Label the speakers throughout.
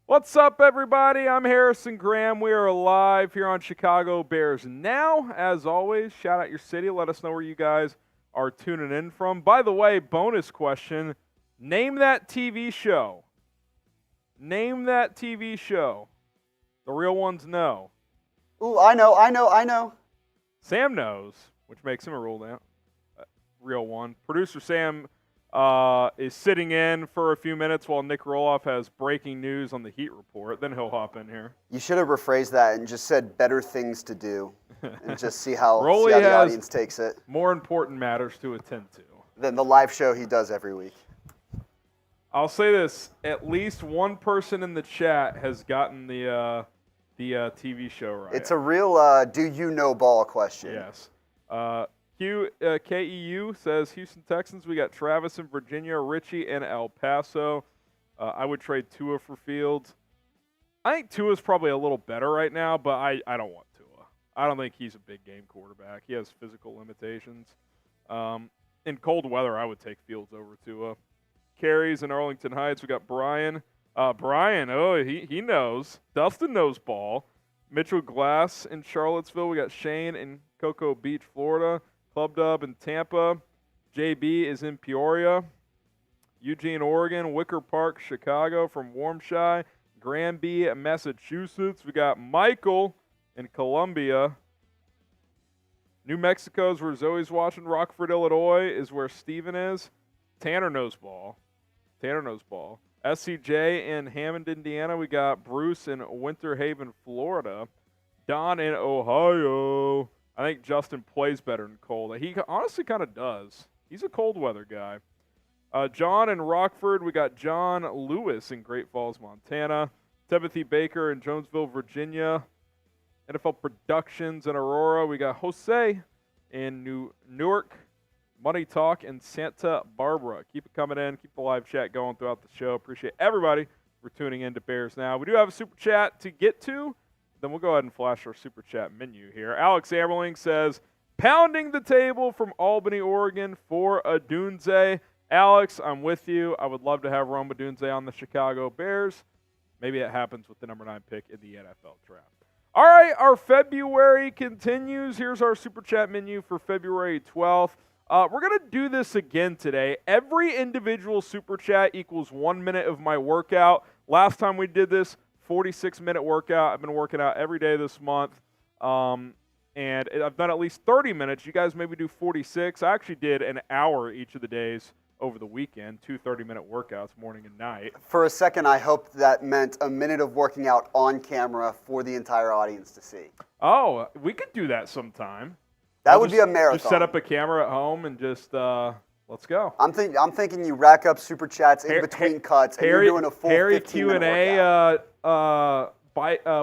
Speaker 1: What's up, everybody? I'm Harrison Graham. We are live here on Chicago Bears Now. As always, shout out your city. Let us know where you guys are tuning in from. By the way, bonus question. Name that TV show. Name that TV show. The real ones know.
Speaker 2: Ooh, I know.
Speaker 1: Sam knows, which makes him a real one. Producer Sam is sitting in for a few minutes while Nick Roloff has breaking news on the Heat report. Then he'll hop in here.
Speaker 2: You should have rephrased that and just said better things to do and just see how the
Speaker 1: has
Speaker 2: audience takes it
Speaker 1: more important matters to attend to
Speaker 2: than the live show he does every week.
Speaker 1: I'll say this: at least one person in the chat has gotten the TV show right.
Speaker 2: It's a real do you know ball question.
Speaker 1: Yes. KEU says Houston Texans. We got Travis in Virginia, Richie in El Paso. I would trade Tua for Fields. I think Tua's probably a little better right now, but I don't want Tua. I don't think he's a big game quarterback. He has physical limitations. In cold weather, I would take Fields over Tua. Carries in Arlington Heights. We got Brian. Brian, he knows. Dustin knows ball. Mitchell Glass in Charlottesville. We got Shane in Cocoa Beach, Florida. Club Dub in Tampa. JB is in Peoria. Eugene, Oregon. Wicker Park, Chicago from Warmshire. Granby, Massachusetts. We got Michael in Columbia. New Mexico is where Zoe's watching. Rockford, Illinois is where Steven is. Tanner knows ball. SCJ in Hammond, Indiana. We got Bruce in Winter Haven, Florida. Don in Ohio. I think Justin plays better in cold. He honestly kind of does. He's a cold weather guy. John in Rockford. We got John Lewis in Great Falls, Montana. Timothy Baker in Jonesville, Virginia. NFL Productions in Aurora. We got Jose in Newark. Money Talk in Santa Barbara. Keep it coming in. Keep the live chat going throughout the show. Appreciate everybody for tuning in to Bears Now. We do have a super chat to get to. Then we'll go ahead and flash our super chat menu here. Alex Amberling says, pounding the table from Albany, Oregon for Adunze. Alex, I'm with you. I would love to have Rome Adunze on the Chicago Bears. Maybe it happens with the number 9 pick in the NFL draft. All right, our February continues. Here's our super chat menu for February 12th. We're going to do this again today. Every individual super chat equals 1 minute of my workout. Last time we did this, 46-minute workout. I've been working out every day this month, and I've done at least 30 minutes. You guys maybe do 46. I actually did an hour each of the days over the weekend, 2 30-minute workouts, morning and night.
Speaker 2: For a second, I hoped that meant a minute of working out on camera for the entire audience to see.
Speaker 1: Oh, we could do that sometime.
Speaker 2: That would be a marathon.
Speaker 1: Just set up a camera at home and just let's go.
Speaker 2: I'm thinking you rack up super chats in between cuts, and you're doing a full 15-minute
Speaker 1: Q&A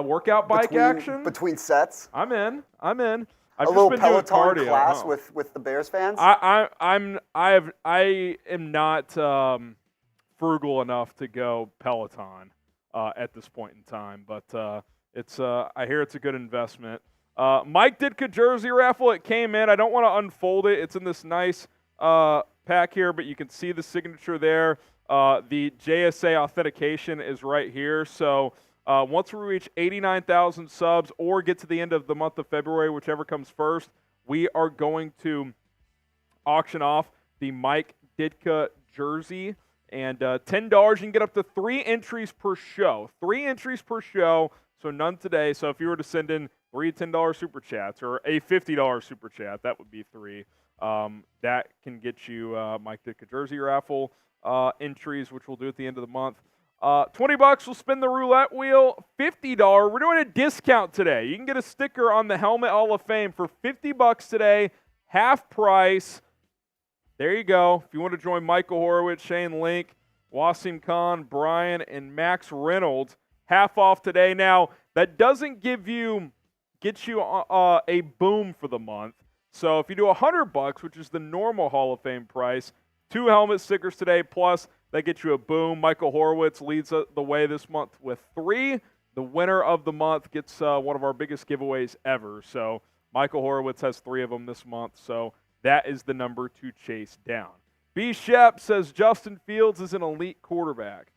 Speaker 1: workout bike action
Speaker 2: between sets.
Speaker 1: I'm in. I've
Speaker 2: a
Speaker 1: just
Speaker 2: little
Speaker 1: been
Speaker 2: Peloton
Speaker 1: doing cardio
Speaker 2: class with the Bears fans.
Speaker 1: I am not frugal enough to go Peloton at this point in time, but it's I hear it's a good investment. Mike Ditka jersey raffle. It came in. I don't want to unfold it. It's in this nice pack here, but you can see the signature there. The JSA authentication is right here. So once we reach 89,000 subs or get to the end of the month of February, whichever comes first, we are going to auction off the Mike Ditka jersey. And $10, you can get up to 3 entries per show. 3 entries per show, so none today. So if you were to send in 3 $10 super chats or a $50 super chat, that would be 3. That can get you Mike Ditka jersey raffle entries, which we'll do at the end of the month. $20 will spin the roulette wheel. $50, we're doing a discount today. You can get a sticker on the Helmet Hall of Fame for $50 today, half price. There you go. If you want to join Michael Horowitz, Shane Link, Wasim Khan, Brian, and Max Reynolds, half off today. Now, that doesn't get you a boom for the month. So if you do $100, which is the normal Hall of Fame price, 2 helmet stickers today, plus that gets you a boom. Michael Horowitz leads the way this month with 3. The winner of the month gets one of our biggest giveaways ever. So Michael Horowitz has 3 of them this month. So that is the number to chase down. B. Shep says Justin Fields is an elite quarterback.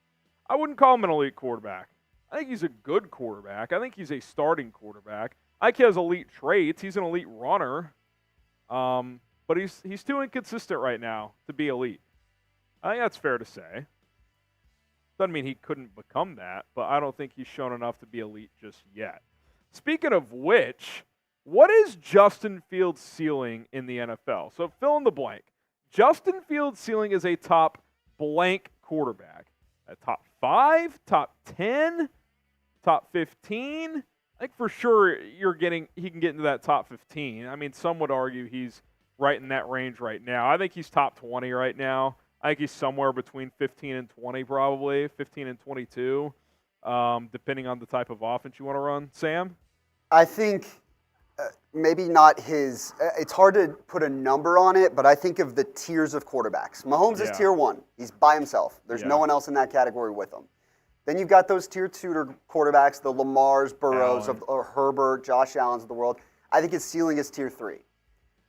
Speaker 1: I wouldn't call him an elite quarterback. I think he's a good quarterback. I think he's a starting quarterback. I think he has elite traits. He's an elite runner. But he's too inconsistent right now to be elite. I think that's fair to say. Doesn't mean he couldn't become that, but I don't think he's shown enough to be elite just yet. Speaking of which, what is Justin Fields' ceiling in the NFL? So fill in the blank. Justin Fields' ceiling is a top blank quarterback. A top 5, top 10, top 15. I think for sure he can get into that top 15. I mean, some would argue he's right in that range right now. I think he's top 20 right now. I think he's somewhere between 15 and 20 probably, 15 and 22, depending on the type of offense you want to run. Sam?
Speaker 2: I think maybe not his it's hard to put a number on it, but I think of the tiers of quarterbacks. Mahomes is tier 1. He's by himself. There's no one else in that category with him. Then you've got those tier 2 quarterbacks, the Lamars, Burrows, or Herbert, Josh Allens of the world. I think his ceiling is tier 3.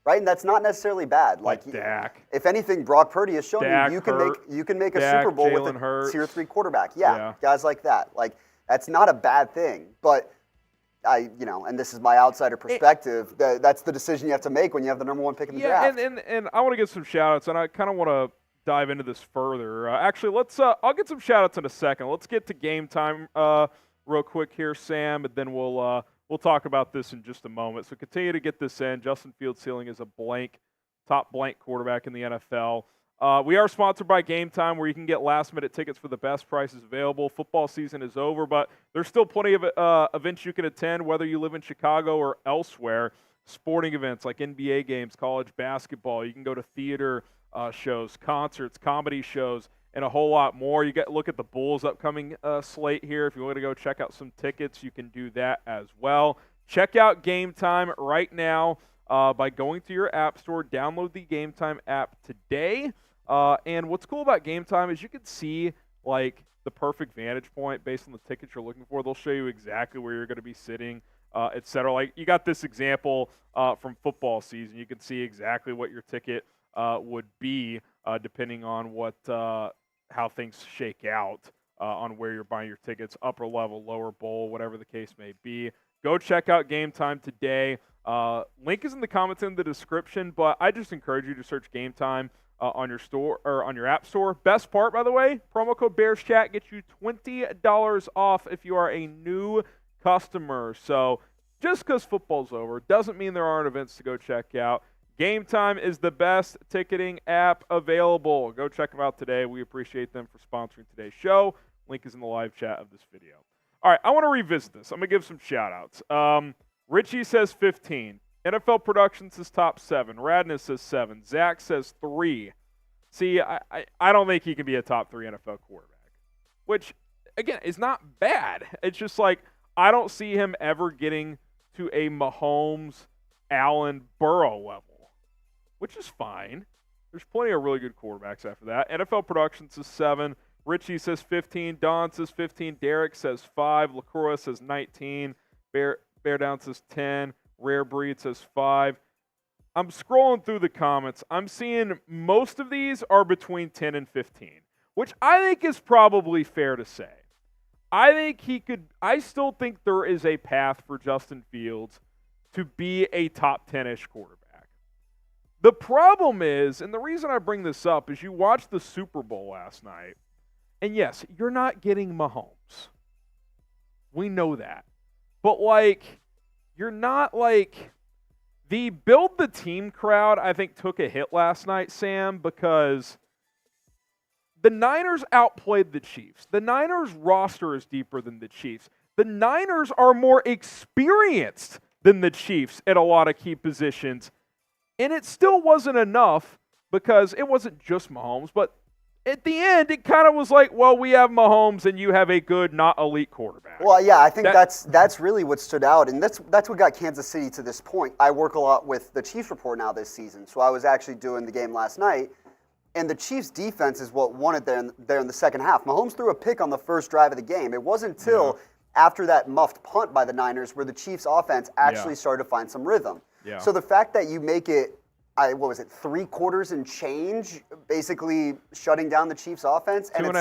Speaker 2: Right, and that's not necessarily bad.
Speaker 1: Like Dak.
Speaker 2: If anything, Brock Purdy has shown you can make a Super Bowl with a tier 3 quarterback. Yeah, guys like that. Like that's not a bad thing. But and this is my outsider perspective. That's the decision you have to make when you have the number 1 pick in the draft.
Speaker 1: And I want to get some shout outs, and I kind of want to dive into this further. Actually, I'll get some shout outs in a second. Let's get to game time real quick here, Sam, and then we'll talk about this in just a moment. So continue to get this in. Justin Fields' ceiling is a top blank quarterback in the NFL. We are sponsored by Game Time, where you can get last-minute tickets for the best prices available. Football season is over, but there's still plenty of events you can attend, whether you live in Chicago or elsewhere. Sporting events like NBA games, college basketball. You can go to theater shows, concerts, comedy shows, and a whole lot more. You look at the Bulls' upcoming slate here. If you want to go check out some tickets, you can do that as well. Check out Game Time right now by going to your app store. Download the Game Time app today. And what's cool about Game Time is you can see like the perfect vantage point based on the tickets you're looking for. They'll show you exactly where you're going to be sitting, et cetera. Like you got this example from football season. You can see exactly what your ticket would be depending on how things shake out on where you're buying your tickets, upper level, lower bowl, whatever the case may be. Go check out Game Time today. Link is in the comments in the description, but I just encourage you to search Game Time on your store or on your app store. Best part, by the way, promo code BearsChat gets you $20 off if you are a new customer. So just because football's over doesn't mean there aren't events to go check out. Game Time is the best ticketing app available. Go check them out today. We appreciate them for sponsoring today's show. Link is in the live chat of this video. All right, I want to revisit this. I'm going to give some shout-outs. Richie says 15. NFL Production says top 7. Radness says 7. Zach says 3. See, I don't think he can be a top 3 NFL quarterback, which, again, is not bad. It's just like I don't see him ever getting to a Mahomes, Allen, Burrow level, which is fine. There's plenty of really good quarterbacks after that. NFL Production says 7. Richie says 15. Don says 15. Derek says 5. LaCroix says 19. Bear Down says 10. Rare Breed says 5. I'm scrolling through the comments. I'm seeing most of these are between 10 and 15, which I think is probably fair to say. I still think there is a path for Justin Fields to be a top 10-ish quarterback. The problem is, and the reason I bring this up is you watched the Super Bowl last night, and yes, you're not getting Mahomes. We know that. But, you're not, the build the team crowd, I think, took a hit last night, Sam, because the Niners outplayed the Chiefs. The Niners roster is deeper than the Chiefs. The Niners are more experienced than the Chiefs at a lot of key positions. And it still wasn't enough because it wasn't just Mahomes, but at the end, it kind of was like, well, we have Mahomes and you have a good, not elite quarterback.
Speaker 2: Well, yeah, I think that's really what stood out, and that's what got Kansas City to this point. I work a lot with the Chiefs Report now this season, so I was actually doing the game last night, and the Chiefs' defense is what won it there in the second half. Mahomes threw a pick on the first drive of the game. It wasn't until after that muffed punt by the Niners where the Chiefs' offense actually started to find some rhythm. Yeah. So the fact that you make it, 3 quarters and change, basically shutting down the Chiefs offense, and it's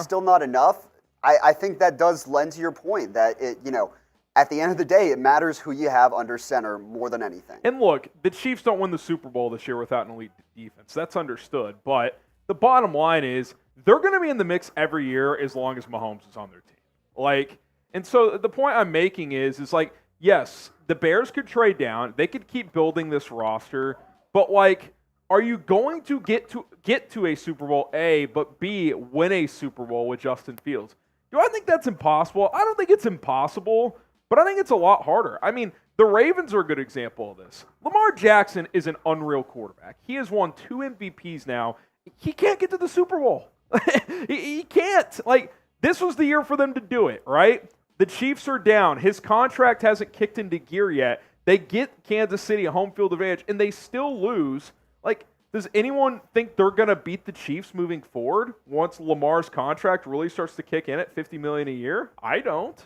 Speaker 2: still not enough. I think that does lend to your point that at the end of the day, it matters who you have under center more than anything.
Speaker 1: And look, the Chiefs don't win the Super Bowl this year without an elite defense. That's understood. But the bottom line is they're going to be in the mix every year as long as Mahomes is on their team. And so the point I'm making is like, yes, the Bears could trade down. They could keep building this roster. But, are you going to get to a Super Bowl, A, but B, win a Super Bowl with Justin Fields? Do I think that's impossible? I don't think it's impossible, but I think it's a lot harder. I mean, the Ravens are a good example of this. Lamar Jackson is an unreal quarterback. He has won 2 MVPs now. He can't get to the Super Bowl. he can't. This was the year for them to do it, right? The Chiefs are down. His contract hasn't kicked into gear yet. They get Kansas City a home field advantage, and they still lose. Does anyone think they're going to beat the Chiefs moving forward once Lamar's contract really starts to kick in at $50 million a year? I don't.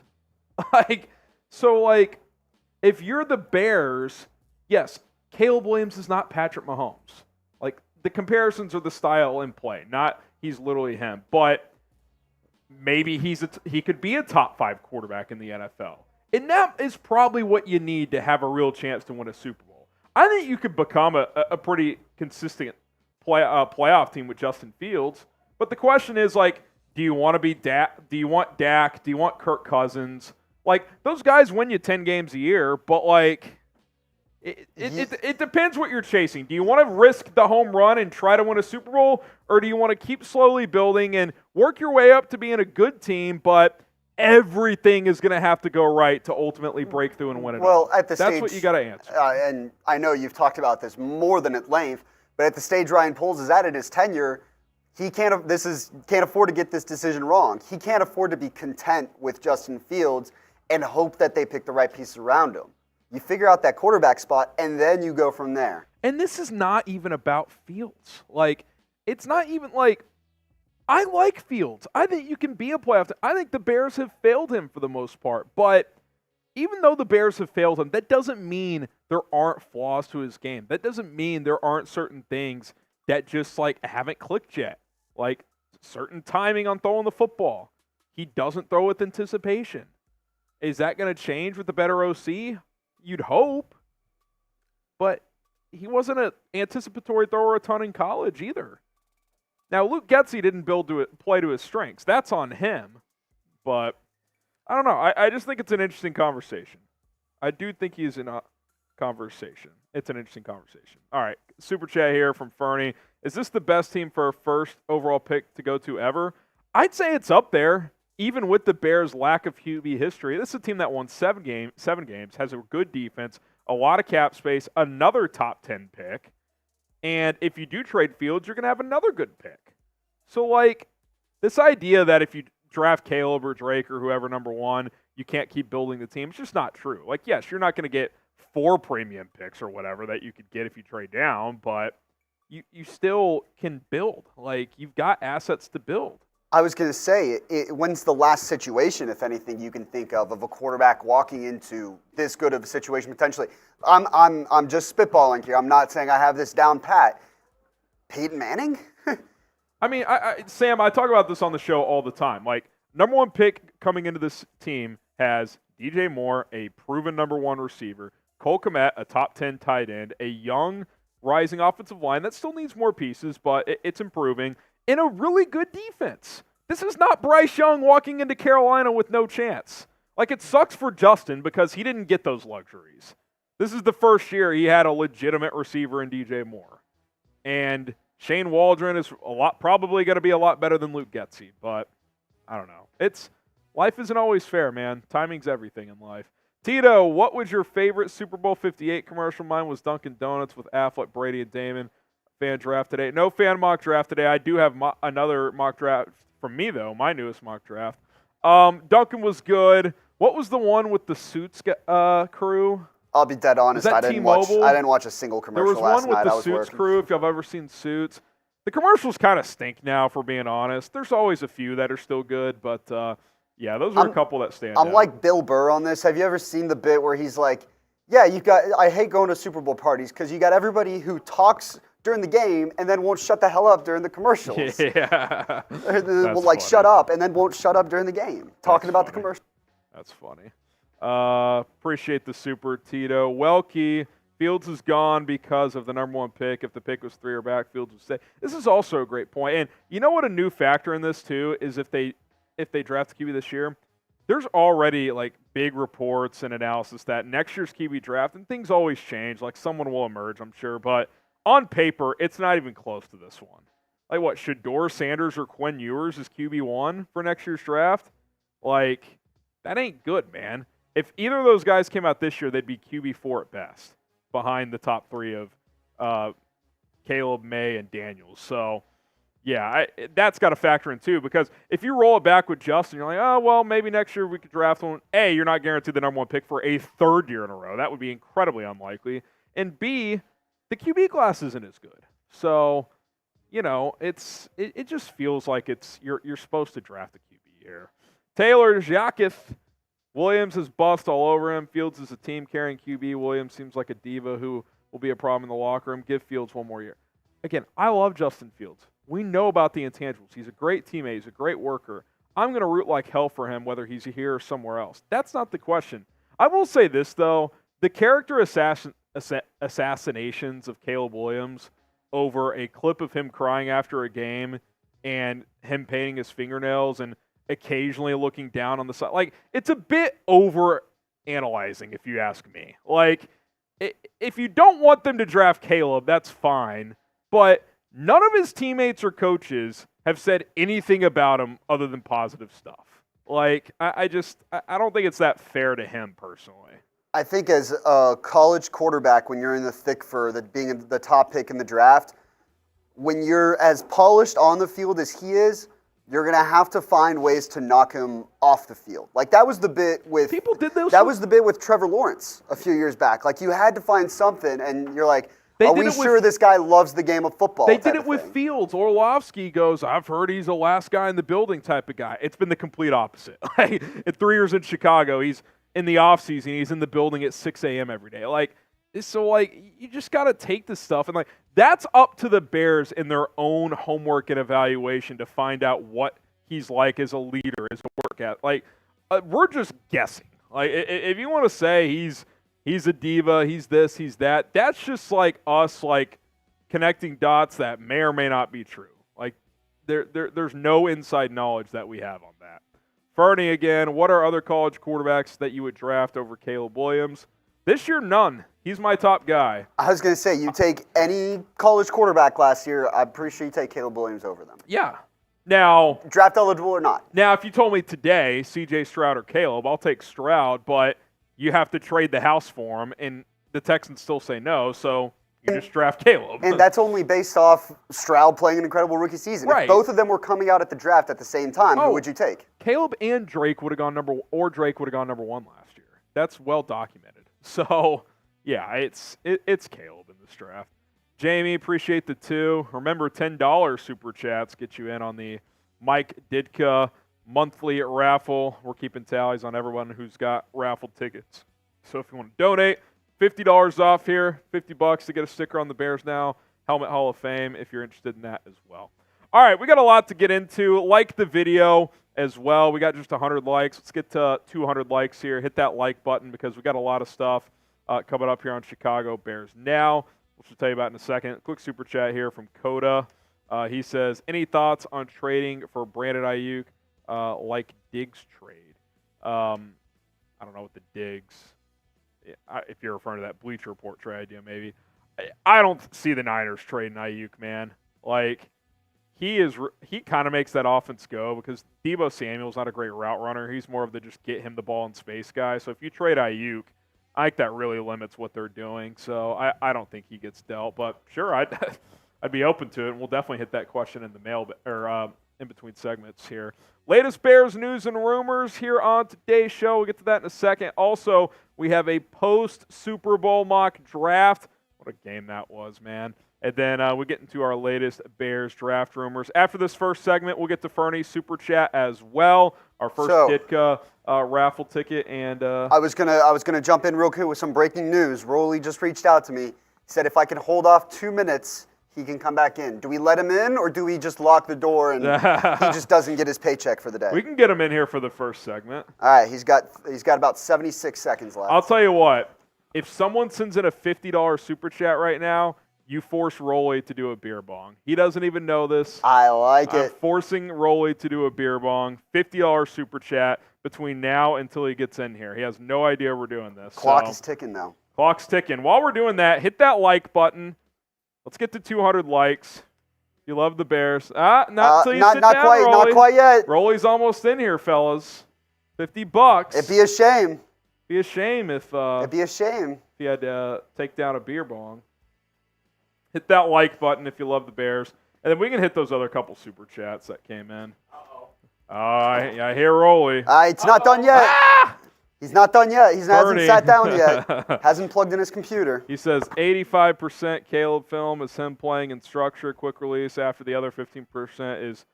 Speaker 1: If you're the Bears, yes, Caleb Williams is not Patrick Mahomes. The comparisons are the style in play, not he's literally him. But maybe he could be a top 5 quarterback in the NFL. And that is probably what you need to have a real chance to win a Super Bowl. I think you could become a pretty consistent playoff team with Justin Fields. But the question is, do you want to be Dak? Do you want Dak? Do you want Kirk Cousins? Those guys win you 10 games a year, but, it depends what you're chasing. Do you want to risk the home run and try to win a Super Bowl, or do you want to keep slowly building and work your way up to being a good team, but everything is going to have to go right to ultimately break through and win it?
Speaker 2: Well, at the
Speaker 1: That's
Speaker 2: stage,
Speaker 1: what you got to answer.
Speaker 2: And I know you've talked about this more than at length, but at the stage Ryan Poles is at in his tenure, he can't afford to get this decision wrong. He can't afford to be content with Justin Fields and hope that they pick the right pieces around him. You figure out that quarterback spot, and then you go from there.
Speaker 1: And this is not even about Fields. It's not even I like Fields. I think you can be a playoff team. I think the Bears have failed him for the most part. But even though the Bears have failed him, that doesn't mean there aren't flaws to his game. That doesn't mean there aren't certain things that just haven't clicked yet. Certain timing on throwing the football. He doesn't throw with anticipation. Is that going to change with the better OC? You'd hope. But he wasn't an anticipatory thrower a ton in college either. Now, Luke Getsy didn't play to his strengths. That's on him. But I don't know. I just think it's an interesting conversation. I do think he's in a conversation. It's an interesting conversation. All right. Super chat here from Fernie. Is this the best team for a first overall pick to go to ever? I'd say it's up there, even with the Bears' lack of QB history. This is a team that won 7 games, has a good defense, a lot of cap space, another top 10 pick. And if you do trade Fields, you're going to have another good pick. So, this idea that if you draft Caleb or Drake or whoever number 1, you can't keep building the team, it's just not true. Yes, you're not going to get 4 premium picks or whatever that you could get if you trade down, but you still can build. You've got assets to build.
Speaker 2: I was going to say, when's the last situation, if anything, you can think of a quarterback walking into this good of a situation potentially? I'm just spitballing here. I'm not saying I have this down pat. Peyton Manning?
Speaker 1: I mean, Sam, I talk about this on the show all the time. Number 1 pick coming into this team has DJ Moore, a proven number 1 receiver, Cole Kmet, a top 10 tight end, a young rising offensive line that still needs more pieces, but it's improving, and a really good defense. This is not Bryce Young walking into Carolina with no chance. It sucks for Justin because he didn't get those luxuries. This is the first year he had a legitimate receiver in DJ Moore. And Shane Waldron is probably going to be a lot better than Luke Getsy, but I don't know. Life isn't always fair, man. Timing's everything in life. Tito, what was your favorite Super Bowl 58 commercial? Mine was Dunkin' Donuts with Affleck, Brady, and Damon. Fan draft today. No fan mock draft today. I do have another mock draft from me, though, my newest mock draft. Duncan was good. What was the one with the Suits crew?
Speaker 2: I'll be dead honest. I didn't watch a single commercial last night.
Speaker 1: There was one with the Suits crew, if y'all ever seen Suits. The commercials kind of stink now, for being honest. There's always a few that are still good, but yeah, those are a couple that stand out.
Speaker 2: I'm like Bill Burr on this. Have you ever seen the bit where he's like, yeah, I hate going to Super Bowl parties because you got everybody who talks during the game and then won't shut the hell up during the commercials.
Speaker 1: Yeah.
Speaker 2: Will like shut up and then won't shut up during the game, talking about the commercial.
Speaker 1: That's funny. Appreciate the super, Tito. Welky, Fields is gone because of the number 1 pick. If the pick was 3 or back, Fields would stay. This is also a great point. And you know what a new factor in this, too, is if they draft QB this year, there's already, like, big reports and analysis that next year's QB draft, and things always change. Like, someone will emerge, I'm sure. But on paper, it's not even close to this one. Like, what, Shedeur Sanders or Quinn Ewers is QB1 for next year's draft? Like, that ain't good, man. If either of those guys came out this year, they'd be QB4 at best, behind the top 3 of Caleb, Maye, and Daniels. So, yeah, that's got to factor in too, because if you roll it back with Justin, you're like, oh, well, maybe next year we could draft one. A, you're not guaranteed the number 1 pick for a 3rd year in a row. That would be incredibly unlikely. And B, the QB class isn't as good. So, you know, it just feels like you're supposed to draft a QB here. Taylor Jacques. Williams is bust all over him. Fields is a team-carrying QB. Williams seems like a diva who will be a problem in the locker room. Give Fields 1 more year. Again, I love Justin Fields. We know about the intangibles. He's a great teammate. He's a great worker. I'm going to root like hell for him, whether he's here or somewhere else. That's not the question. I will say this, though. The character assassinations of Caleb Williams over a clip of him crying after a game and him painting his fingernails and occasionally looking down on the side. Like, it's a bit over analyzing, if you ask me. Like, if you don't want them to draft Caleb, that's fine. But none of his teammates or coaches have said anything about him other than positive stuff. Like, I don't think it's that fair to him personally.
Speaker 2: I think as a college quarterback, when you're in the thick for being the top pick in the draft, when you're as polished on the field as he is, you're going to have to find ways to knock him off the field. Like, that was the bit with
Speaker 1: people did those.
Speaker 2: That was the bit with Trevor Lawrence a few years back. Like, you had to find something, and you're like, are we sure this guy loves the game of football?
Speaker 1: They did it with Fields. Orlovsky goes, I've heard he's the last guy in the building type of guy. It's been the complete opposite. Like, in 3 years in Chicago, he's in the offseason, he's in the building at 6 a.m. every day. Like, so, like, you just got to take this stuff. And, like, that's up to the Bears in their own homework and evaluation to find out what he's like as a leader, as a work at. Like, we're just guessing. Like, if you want to say he's a diva, he's this, he's that, that's just, like, us, like, connecting dots that may or may not be true. Like, there's no inside knowledge that we have on that. Fernie again, what are other college quarterbacks that you would draft over Caleb Williams? This year, none. He's my top guy.
Speaker 2: I was going to say, you take any college quarterback last year, I'm pretty sure you take Caleb Williams over them.
Speaker 1: Yeah. Now,
Speaker 2: draft eligible or not.
Speaker 1: Now, if you told me today, C.J. Stroud or Caleb, I'll take Stroud, but you have to trade the house for him, and the Texans still say no, so you just draft Caleb.
Speaker 2: And that's only based off Stroud playing an incredible rookie season.
Speaker 1: Right.
Speaker 2: If both of them were coming out at the draft at the same time, who would you take?
Speaker 1: Caleb and Drake would have gone number 1 last year. That's well documented. So, yeah, it's Caleb in this draft. Jamie, appreciate the 2. Remember, $10 super chats get you in on the Mike Ditka monthly raffle. We're keeping tallies on everyone who's got raffle tickets. So if you want to donate, $50 off here, $50 to get a sticker on the Bears Now Helmet Hall of Fame if you're interested in that as well. All right, we got a lot to get into. Like the video as well. We got just 100 likes. Let's get to 200 likes here. Hit that like button because we got a lot of stuff coming up here on Chicago Bears Now, which we'll tell you about in a second. Quick super chat here from Coda. He says, any thoughts on trading for Brandon Ayuk like Diggs trade? I don't know what the Diggs, if you're referring to that Bleacher Report trade idea maybe. I don't see the Niners trading Ayuk, man. Like, he kind of makes that offense go because Deebo Samuel's not a great route runner. He's more of the just get him the ball in space guy. So if you trade Ayuk, I think that really limits what they're doing. So I don't think he gets dealt. But sure, I'd be open to it, and we'll definitely hit that question in the mail or in between segments here. Latest Bears news and rumors here on today's show. We'll get to that in a second. Also, we have a post-Super Bowl mock draft. What a game that was, man. And then we'll get into our latest Bears draft rumors. After this first segment, we'll get to Fernie's Super Chat as well. Our first Ditka raffle ticket. And
Speaker 2: I was gonna jump in real quick with some breaking news. Rolly just reached out to me. He said if I can hold off 2 minutes, he can come back in. Do we let him in, or do we just lock the door and he just doesn't get his paycheck for the day?
Speaker 1: We can get him in here for the first segment.
Speaker 2: All right, he's got about 76 seconds left.
Speaker 1: I'll tell you what. If someone sends in a $50 super chat right now, you force Rolly to do a beer bong. He doesn't even know this.
Speaker 2: I like
Speaker 1: I'm
Speaker 2: it.
Speaker 1: forcing Rolly to do a beer bong. $50 super chat between now until he gets in here. He has no idea we're doing this.
Speaker 2: Clock is ticking, though.
Speaker 1: Clock's ticking. While we're doing that, hit that like button. Let's get to 200 likes. If you love the Bears. Not until you sit down, Rolly.
Speaker 2: Not quite yet.
Speaker 1: Rolly's almost in here, fellas. $50.
Speaker 2: It'd be a shame.
Speaker 1: Be a shame if
Speaker 2: It'd be a shame.
Speaker 1: if you had to take down a beer bong. Hit that like button if you love the Bears. And then we can hit those other couple super chats that came in. I hear Rolly.
Speaker 2: It's not done yet. He's not done yet. He hasn't sat down yet. Hasn't plugged in his computer.
Speaker 1: He says 85% Caleb film is him playing in structure, quick release. After the other 15% is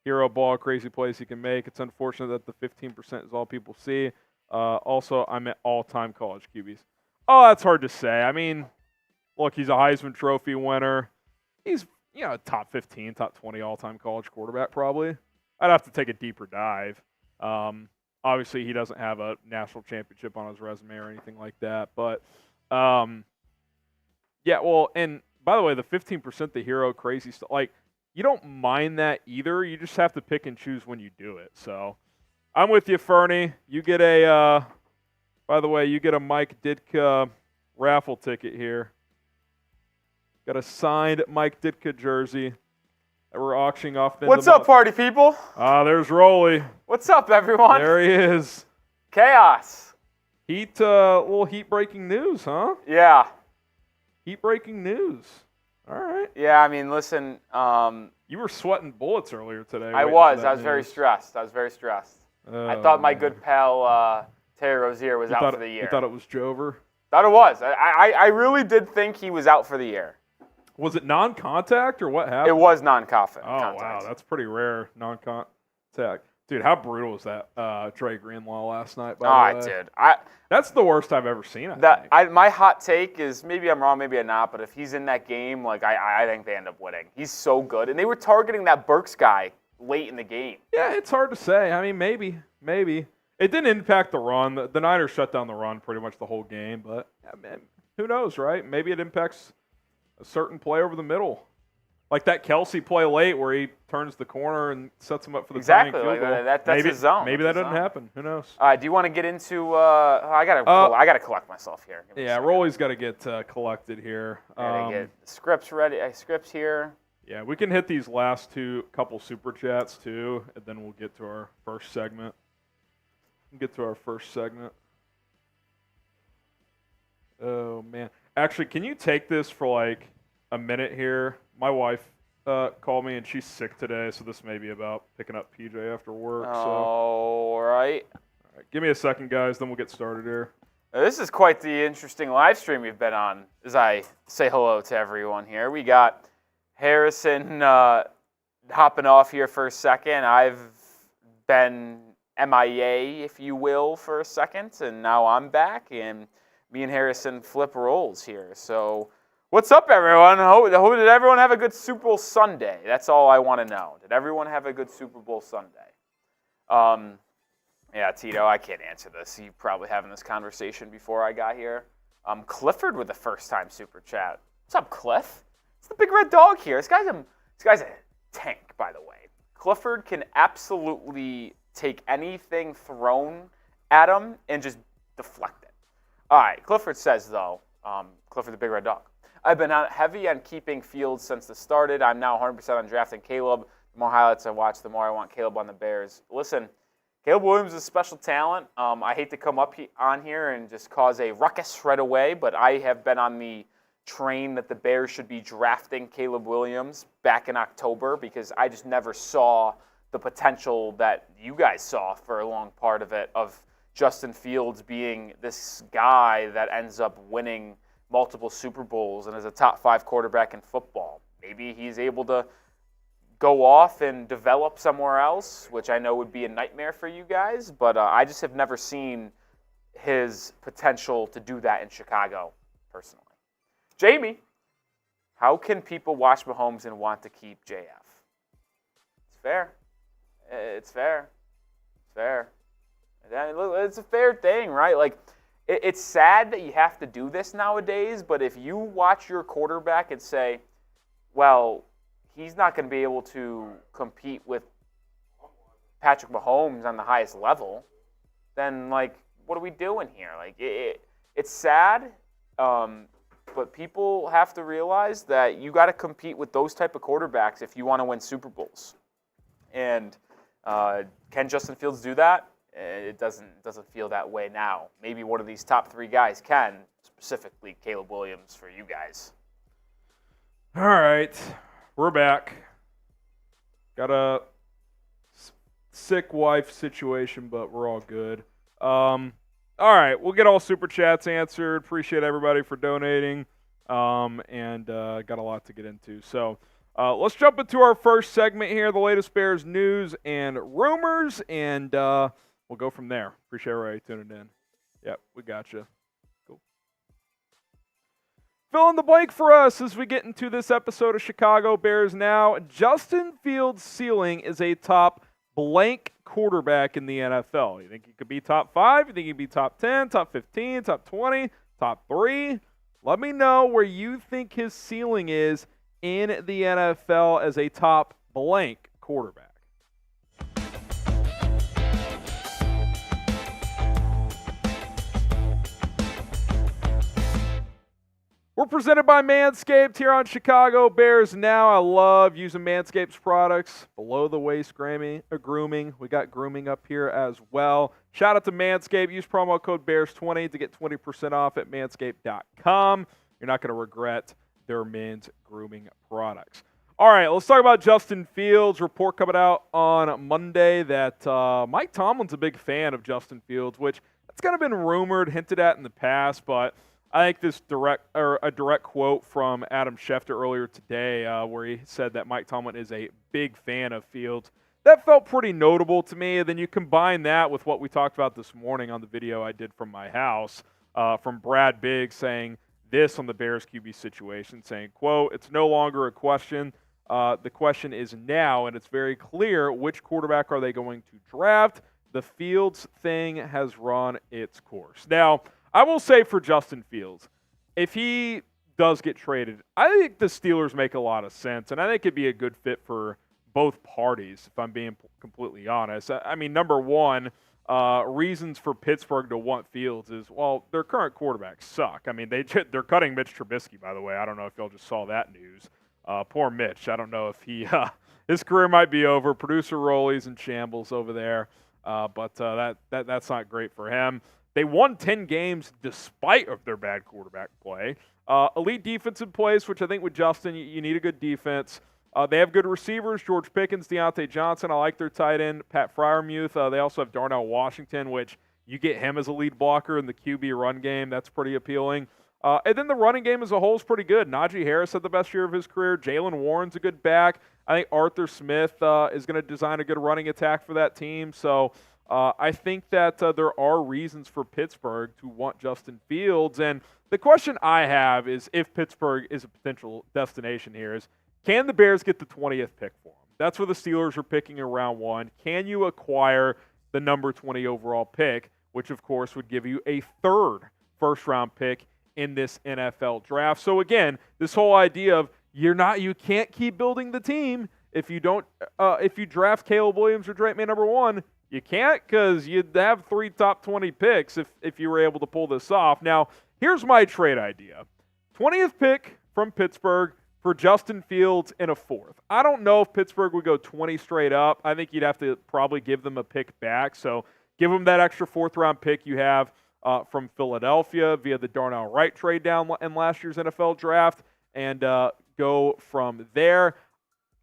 Speaker 1: hero ball, crazy plays he can make. It's unfortunate that the 15% is all people see. Also, I'm at all-time college QBs. Oh, that's hard to say. I mean, look, he's a Heisman Trophy winner. He's, top 15, top 20 all-time college quarterback probably. I'd have to take a deeper dive. Obviously, he doesn't have a national championship on his resume or anything like that. But, and by the way, the 15% the hero crazy stuff, like, you don't mind that either. You just have to pick and choose when you do it. So, I'm with you, Fernie. You get a, by the way, you get a Mike Ditka raffle ticket here. Got a signed Mike Ditka jersey that we're auctioning off.
Speaker 3: What's up, party people?
Speaker 1: There's Rolly.
Speaker 3: What's up, everyone?
Speaker 1: There he is.
Speaker 3: Chaos.
Speaker 1: Little heat-breaking news, huh?
Speaker 3: Yeah.
Speaker 1: Heat-breaking news. All right.
Speaker 3: Yeah, I mean, listen.
Speaker 1: You were sweating bullets earlier today.
Speaker 3: I was very stressed. I thought my good pal Terry Rozier was out for the year.
Speaker 1: You thought it was Jover?
Speaker 3: Thought it was. I really did think he was out for the year.
Speaker 1: Was it non-contact or what happened?
Speaker 3: It was non-contact.
Speaker 1: Oh, wow. That's pretty rare, non-contact. Dude, how brutal was that Drake Greenlaw last night, by the way?
Speaker 3: Dude.
Speaker 1: That's the worst I've ever seen, I think.
Speaker 3: My hot take is, maybe I'm wrong, maybe I'm not, but if he's in that game, I think they end up winning. He's so good. And they were targeting that Burks guy late in the game.
Speaker 1: Yeah, it's hard to say. I mean, maybe. It didn't impact the run. The Niners shut down the run pretty much the whole game, but man, who knows, right? Maybe it impacts a certain play over the middle. Like that Kelsey play late where he turns the corner and sets him up for the tying field goal.
Speaker 3: That's his zone.
Speaker 1: Maybe that doesn't happen. Who knows?
Speaker 3: All right, do you want to get into I gotta collect myself here.
Speaker 1: Yeah, Rolly's got to get collected here.
Speaker 3: Get scripts ready. Scripts here.
Speaker 1: Yeah, we can hit these last couple super chats too, and then we'll get to our first segment. Oh, man. Actually, can you take this for like a minute here? My wife called me, and she's sick today, so this may be about picking up PJ after work.
Speaker 3: All right.
Speaker 1: All right. Give me a second, guys, then we'll get started here.
Speaker 3: This is quite the interesting live stream we've been on as I say hello to everyone here. We got Harrison hopping off here for a second. I've been MIA, if you will, for a second, and now I'm back, and me and Harrison flip roles here. So what's up, everyone? Did everyone have a good Super Bowl Sunday? That's all I want to know. Did everyone have a good Super Bowl Sunday? Yeah, Tito, I can't answer this. You probably having this conversation before I got here. Clifford with the first-time super chat. What's up, Cliff? It's the big red dog here. This guy's a tank, by the way. Clifford can absolutely take anything thrown at him and just deflect it. All right, Clifford says, though, Clifford the big red dog, I've been heavy on keeping Fields since the started. I'm now 100% on drafting Caleb. The more highlights I watch, the more I want Caleb on the Bears. Listen, Caleb Williams is a special talent. I hate to come up on here and just cause a ruckus right away, but I have been on the train that the Bears should be drafting Caleb Williams back in October because I just never saw the potential that you guys saw for a long part of it, of Justin Fields being this guy that ends up winning multiple Super Bowls and is a top 5 quarterback in football. Maybe he's able to go off and develop somewhere else, which I know would be a nightmare for you guys, but I just have never seen his potential to do that in Chicago, personally. Jamie, How can people watch Mahomes and want to keep JF? It's fair. It's fair. It's fair. It's a fair thing, right? Like, it's sad that you have to do this nowadays, but if you watch your quarterback and say, well, he's not going to be able to compete with Patrick Mahomes on the highest level, then, like, what are we doing here? Like, it's sad, but people have to realize that you got to compete with those type of quarterbacks if you want to win Super Bowls. And can Justin Fields do that? It doesn't feel that way now. Maybe one of these top 3 guys can, specifically Caleb Williams for you guys.
Speaker 1: All right, we're back. Got a sick wife situation, but we're all good. All right, we'll get all super chats answered. Appreciate everybody for donating, and got a lot to get into. So let's jump into our first segment here, the latest Bears news and rumors, and we'll go from there. Appreciate everybody tuning in. Yep, we got you. Cool. Fill in the blank for us as we get into this episode of Chicago Bears Now. Justin Fields' ceiling is a top blank quarterback in the NFL. You think he could be top 5? You think he'd be top 10, top 15, top 20, top 3? Let me know where you think his ceiling is in the NFL as a top blank quarterback. We're presented by Manscaped here on Chicago Bears Now. I love using Manscaped's products. Below the waist grooming. We got grooming up here as well. Shout out to Manscaped. Use promo code BEARS20 to get 20% off at manscaped.com. You're not going to regret their men's grooming products. All right, let's talk about Justin Fields. Report coming out on Monday that Mike Tomlin's a big fan of Justin Fields, which that's kind of been rumored, hinted at in the past, but I think this a direct quote from Adam Schefter earlier today where he said that Mike Tomlin is a big fan of Fields. That felt pretty notable to me. And then you combine that with what we talked about this morning on the video I did from my house from Brad Biggs saying this on the Bears QB situation, saying, quote, "It's no longer a question. The question is now, and it's very clear which quarterback are they going to draft. The Fields thing has run its course." Now, I will say for Justin Fields, if he does get traded, I think the Steelers make a lot of sense, and I think it'd be a good fit for both parties, if I'm being completely honest. I mean, number one, reasons for Pittsburgh to want Fields is, well, their current quarterbacks suck. I mean, they're cutting Mitch Trubisky, by the way. I don't know if y'all just saw that news. Poor Mitch. I don't know if his career might be over. Producer Roley's in shambles over there, but that's not great for him. They won 10 games despite of their bad quarterback play. Elite defense in place, which I think with Justin, you need a good defense. They have good receivers, George Pickens, Deontay Johnson. I like their tight end, Pat Freiermuth. They also have Darnell Washington, which you get him as a lead blocker in the QB run game. That's pretty appealing. And then the running game as a whole is pretty good. Najee Harris had the best year of his career. Jalen Warren's a good back. I think Arthur Smith is going to design a good running attack for that team. So I think that there are reasons for Pittsburgh to want Justin Fields. And the question I have is, if Pittsburgh is a potential destination here, is can the Bears get the 20th pick for him? That's where the Steelers are picking in round 1. Can you acquire the number 20 overall pick, which of course would give you a third first-round pick in this NFL draft? So again, this whole idea of you can't keep building the team if you don't if you draft Caleb Williams or Drake Maye number 1. You can't, because you'd have 3 top 20 picks if you were able to pull this off. Now, here's my trade idea. 20th pick from Pittsburgh for Justin Fields in a 4th. I don't know if Pittsburgh would go 20 straight up. I think you'd have to probably give them a pick back. So give them that extra 4th-round pick you have from Philadelphia via the Darnell Wright trade down in last year's NFL draft and go from there.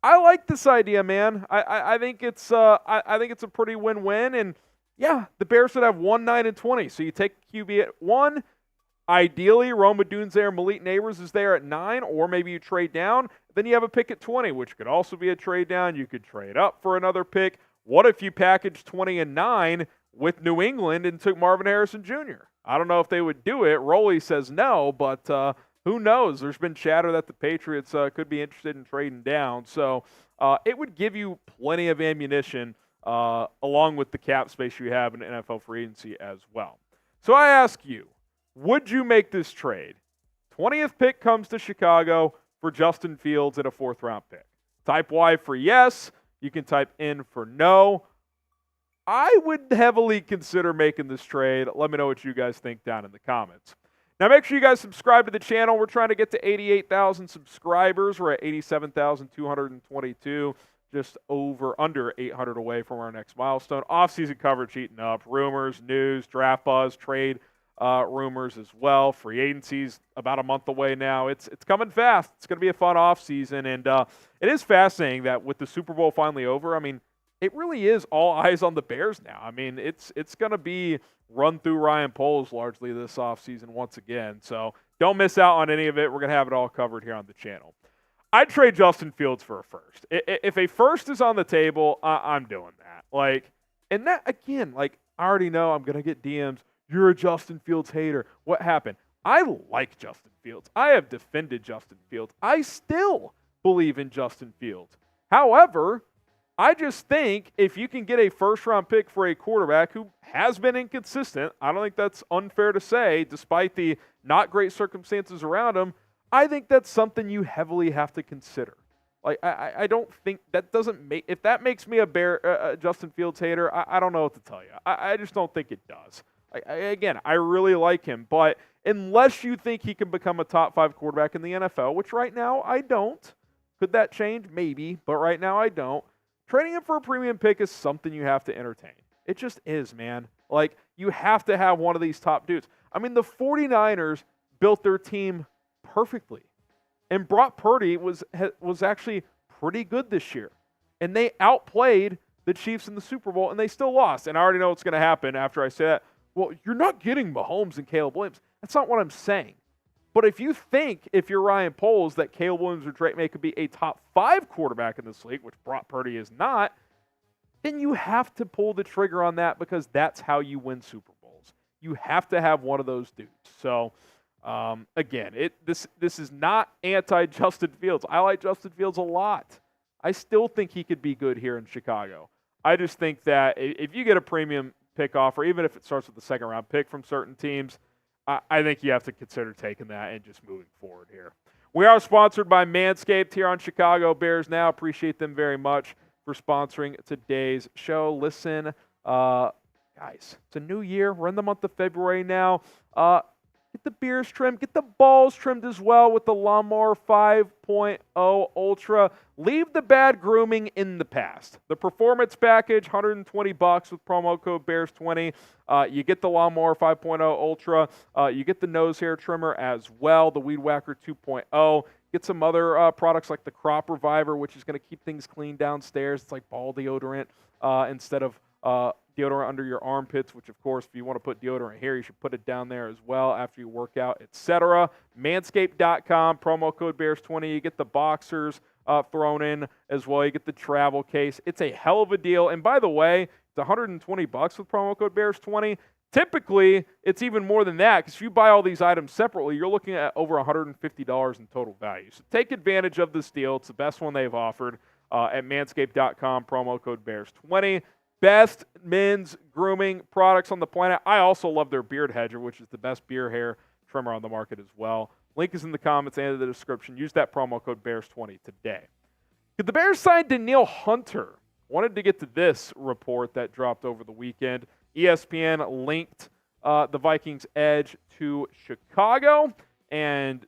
Speaker 1: I like this idea, man. I think it's a pretty win-win, and yeah, the Bears would have 1, 9, and 20. So you take QB at 1. Ideally, Rome Odunze or Malik Neighbors is there at 9, or maybe you trade down. Then you have a pick at 20, which could also be a trade down. You could trade up for another pick. What if you package 20 and 9 with New England and took Marvin Harrison Jr.? I don't know if they would do it. Roley says no, but who knows? There's been chatter that the Patriots could be interested in trading down. So it would give you plenty of ammunition along with the cap space you have in NFL free agency as well. So I ask you, would you make this trade? 20th pick comes to Chicago for Justin Fields and a 4th-round pick. Type Y for yes. You can type N for no. I would heavily consider making this trade. Let me know what you guys think down in the comments. Now, make sure you guys subscribe to the channel. We're trying to get to 88,000 subscribers. We're at 87,222, just under 800 away from our next milestone. Off-season coverage heating up. Rumors, news, draft buzz, trade rumors as well. Free agency's about a month away now. It's coming fast. It's going to be a fun off-season, and it is fascinating that with the Super Bowl finally over, I mean, it really is all eyes on the Bears now. I mean, it's going to be run through Ryan Poles largely this offseason once again. So don't miss out on any of it. We're going to have it all covered here on the channel. I'd trade Justin Fields for a first. If a first is on the table, I'm doing that. And that, again, I already know I'm going to get DMs. You're a Justin Fields hater. What happened? I like Justin Fields. I have defended Justin Fields. I still believe in Justin Fields. However, I just think if you can get a first-round pick for a quarterback who has been inconsistent, I don't think that's unfair to say, despite the not great circumstances around him, I think that's something you heavily have to consider. I don't think that doesn't make – if that makes me a Justin Fields hater, I don't know what to tell you. I just don't think it does. Again, I really like him, but unless you think he can become a top 5 quarterback in the NFL, which right now I don't. Could that change? Maybe, but right now I don't. Trading him for a premium pick is something you have to entertain. It just is, man. You have to have one of these top dudes. I mean, the 49ers built their team perfectly. And Brock Purdy was actually pretty good this year. And they outplayed the Chiefs in the Super Bowl, and they still lost. And I already know what's going to happen after I say that. Well, you're not getting Mahomes and Caleb Williams. That's not what I'm saying. But if you think, if you're Ryan Poles, that Caleb Williams or Drake Maye could be a top 5 quarterback in this league, which Brock Purdy is not, then you have to pull the trigger on that because that's how you win Super Bowls. You have to have one of those dudes. So, again, this is not anti-Justin Fields. I like Justin Fields a lot. I still think he could be good here in Chicago. I just think that if you get a premium pick offer, even if it starts with a second-round pick from certain teams, I think you have to consider taking that and just moving forward here. We are sponsored by Manscaped here on Chicago Bears Now. Appreciate them very much for sponsoring today's show. Listen, guys, it's a new year. We're in the month of February now. Get the beards trimmed. Get the balls trimmed as well with the Lawnmower 5.0 Ultra. Leave the bad grooming in the past. The Performance Package, $120 with promo code BEARS20. You get the Lawnmower 5.0 Ultra. You get the nose hair trimmer as well, the Weed Whacker 2.0. Get some other products like the Crop Reviver, which is going to keep things clean downstairs. It's like ball deodorant instead of deodorant under your armpits, which, of course, if you want to put deodorant here, you should put it down there as well after you work out, etc. Manscaped.com, promo code BEARS20. You get the boxers thrown in as well. You get the travel case. It's a hell of a deal. And by the way, it's $120 with promo code BEARS20. Typically, it's even more than that because if you buy all these items separately, you're looking at over $150 in total value. So take advantage of this deal. It's the best one they've offered at manscaped.com, promo code BEARS20. Best men's grooming products on the planet. I also love their Beard Hedger, which is the best beard hair trimmer on the market as well. Link is in the comments and in the description. Use that promo code BEARS20 today. Could the Bears sign Danielle Hunter? Wanted to get to this report that dropped over the weekend. ESPN linked the Vikings' edge to Chicago, and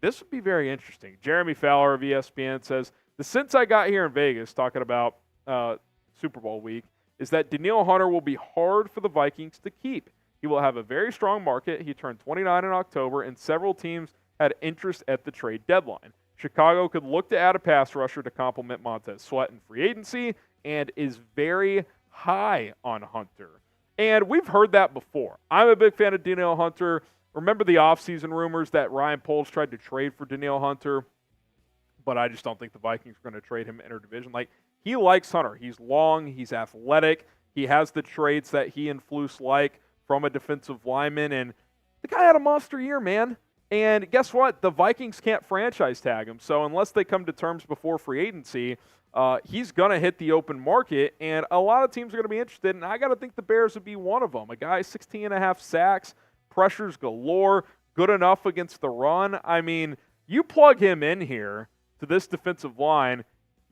Speaker 1: this would be very interesting. Jeremy Fowler of ESPN says, the sense I got here in Vegas, talking about Super Bowl week, is that Danielle Hunter will be hard for the Vikings to keep. He will have a very strong market. He turned 29 in October, and several teams had interest at the trade deadline. Chicago could look to add a pass rusher to complement Montez Sweat in free agency and is very high on Hunter. And we've heard that before. I'm a big fan of Danielle Hunter. Remember the offseason rumors that Ryan Poles tried to trade for Danielle Hunter? But I just don't think the Vikings are going to trade him interdivision. He likes Hunter. He's long. He's athletic. He has the traits that he and Flus like from a defensive lineman. And the guy had a monster year, man. And guess what? The Vikings can't franchise tag him. So unless they come to terms before free agency, he's going to hit the open market. And a lot of teams are going to be interested. And I got to think the Bears would be one of them. A guy 16.5 sacks, pressures galore, good enough against the run. I mean, you plug him in here to this defensive line,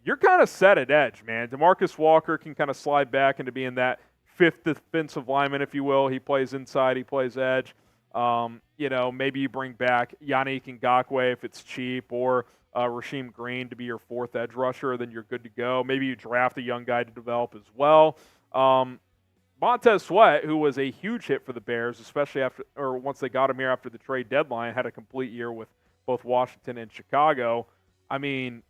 Speaker 1: you're kind of set at edge, man. DeMarcus Walker can kind of slide back into being that fifth defensive lineman, if you will. He plays inside, he plays edge. Maybe you bring back Yannick Ngakoue if it's cheap, or Rasheem Green to be your fourth edge rusher, then you're good to go. Maybe you draft a young guy to develop as well. Montez Sweat, who was a huge hit for the Bears, especially once they got him here after the trade deadline, had a complete year with both Washington and Chicago. I mean,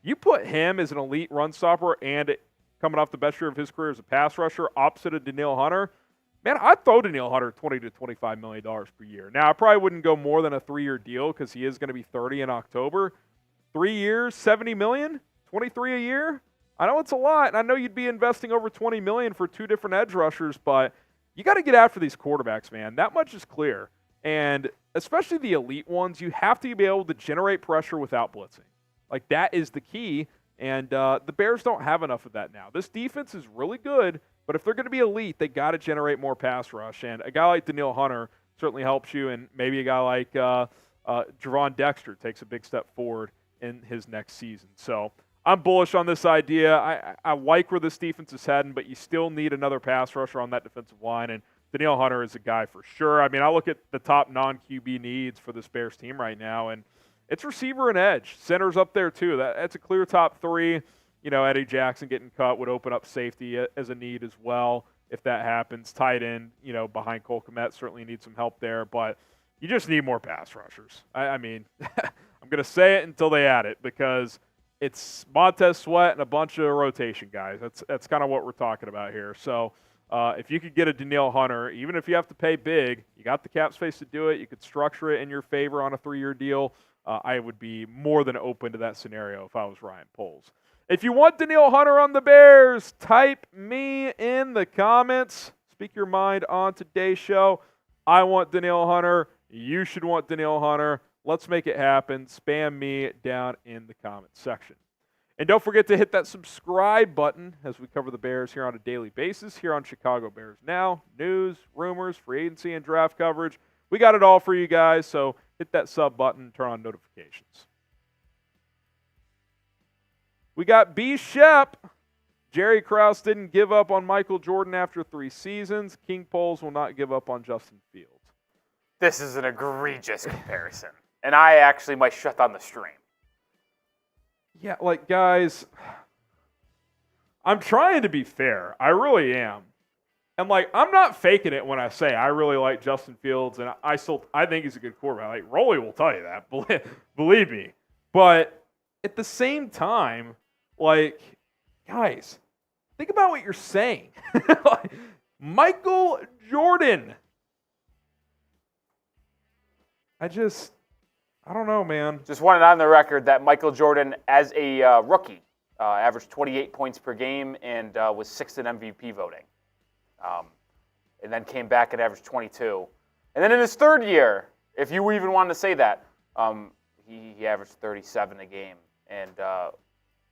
Speaker 1: you put him as an elite run stopper and coming off the best year of his career as a pass rusher opposite of Danielle Hunter. Man, I'd throw Danielle Hunter $20 to $25 million per year. Now, I probably wouldn't go more than a 3-year deal because he is going to be 30 in October. 3 years, $70 million, $23 a year. I know it's a lot, and I know you'd be investing over $20 million for 2 different edge rushers, but you got to get after these quarterbacks, man. That much is clear. And especially the elite ones, you have to be able to generate pressure without blitzing. Like, that is the key, and the Bears don't have enough of that now. This defense is really good, but if they're going to be elite, they got to generate more pass rush. And a guy like Danielle Hunter certainly helps you, and maybe a guy like Javon Dexter takes a big step forward in his next season. So I'm bullish on this idea. I like where this defense is heading, but you still need another pass rusher on that defensive line, and Danielle Hunter is a guy for sure. I mean, I look at the top non-QB needs for this Bears team right now, and it's receiver and edge. Center's up there too. That's a clear top 3. Eddie Jackson getting cut would open up safety as a need as well if that happens. Tight end, behind Cole Kmet certainly needs some help there, but you just need more pass rushers. I mean, I'm going to say it until they add it because it's Montez Sweat and a bunch of rotation guys. That's kind of what we're talking about here. So if you could get a Danielle Hunter, even if you have to pay big, you got the cap space to do it. You could structure it in your favor on a 3-year deal. I would be more than open to that scenario if I was Ryan Poles. If you want Danielle Hunter on the Bears, type me in the comments. Speak your mind on today's show. I want Danielle Hunter. You should want Danielle Hunter. Let's make it happen. Spam me down in the comments section. And don't forget to hit that subscribe button as we cover the Bears here on a daily basis here on Chicago Bears Now. News, rumors, free agency, and draft coverage. We got it all for you guys, so hit that sub button, turn on notifications. We got B. Shep. Jerry Krause didn't give up on Michael Jordan after 3 seasons. King Poles will not give up on Justin Fields.
Speaker 3: This is an egregious comparison, and I actually might shut down the stream.
Speaker 1: Yeah, guys, I'm trying to be fair. I really am. And, I'm not faking it when I say I really like Justin Fields, and I think he's a good quarterback. Rolly will tell you that, believe me. But at the same time, guys, think about what you're saying. Michael Jordan. I don't know, man.
Speaker 3: Just wanted on the record that Michael Jordan, as a rookie, averaged 28 points per game and was 6th in MVP voting. And then came back and averaged 22. And then in his 3rd year, if you even wanted to say that, he averaged 37 a game and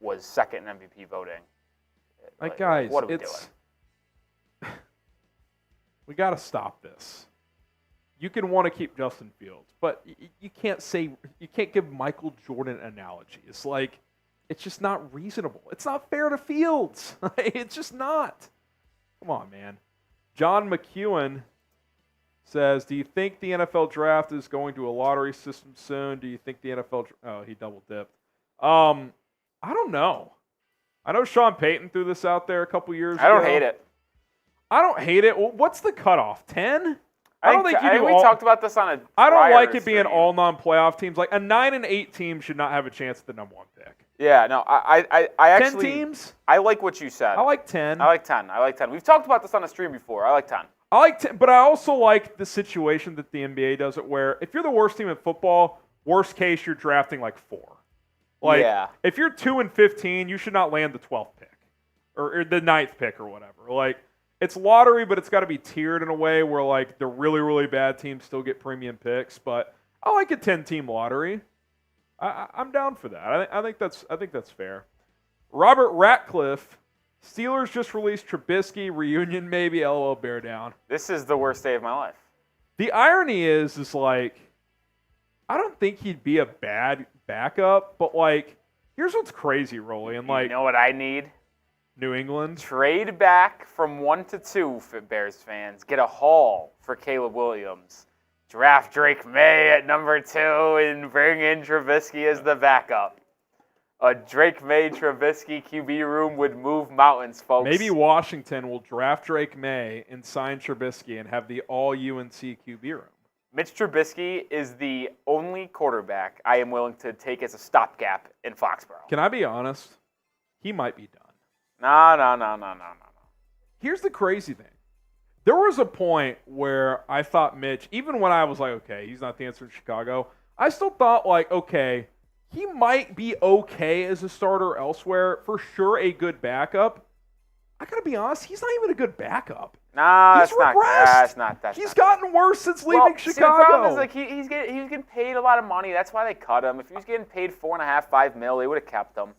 Speaker 3: was 2nd in MVP voting.
Speaker 1: Guys,
Speaker 3: what are we doing?
Speaker 1: We got to stop this. You can want to keep Justin Fields, but you can't give Michael Jordan an analogy. It's just not reasonable. It's not fair to Fields. It's just not. Come on, man. John McEwen says, do you think the NFL draft is going to a lottery system soon? Do you think the NFL he double dipped. I don't know. I know Sean Payton threw this out there a couple years ago.
Speaker 3: I don't hate it.
Speaker 1: I don't hate it. Well, what's the cutoff? 10?
Speaker 3: I don't think we talked about this on a
Speaker 1: I don't like it being all non-playoff teams. A 9-8 team should not have a chance at the number 1 pick.
Speaker 3: Yeah, no, I actually
Speaker 1: 10 teams?
Speaker 3: I like what you said.
Speaker 1: I like 10.
Speaker 3: I like 10. We've talked about this on a stream before. I like 10.
Speaker 1: I like 10, but I also like the situation that the NBA does it where if you're the worst team in football, worst case you're drafting 4. If you're 2-15, you should not land the 12th pick or the 9th pick or whatever. It's lottery, but it's got to be tiered in a way where the really, really bad teams still get premium picks. But I like a 10-team lottery. I'm down for that. I think that's fair. Robert Ratcliffe, Steelers just released Trubisky, reunion maybe, LOL, bear down.
Speaker 3: This is the worst day of my life.
Speaker 1: The irony is like, I don't think he'd be a bad backup, but like, here's what's crazy, Rolly, and like,
Speaker 3: You know what I need?
Speaker 1: New England.
Speaker 3: Trade back from 1 to 2 for Bears fans. Get a haul for Caleb Williams. Draft Drake Maye at number 2 and bring in Trubisky as the backup. A Drake Maye Trubisky QB room would move mountains, folks.
Speaker 1: Maybe Washington will draft Drake Maye and sign Trubisky and have the all-UNC QB room.
Speaker 3: Mitch Trubisky is the only quarterback I am willing to take as a stopgap in Foxborough.
Speaker 1: Can I be honest? He might be done.
Speaker 3: No.
Speaker 1: Here's the crazy thing. There was a point where I thought Mitch, even when I was like, okay, he's not the answer in Chicago, I still thought like, okay, he might be okay as a starter elsewhere. For sure, a good backup. I gotta be honest, he's not even a good backup.
Speaker 3: Nah,
Speaker 1: He's regressed. He's gotten worse since leaving Chicago.
Speaker 3: See, the problem is like he was getting paid a lot of money. That's why they cut him. If he was getting paid $4.5, $5 million, they would have kept him.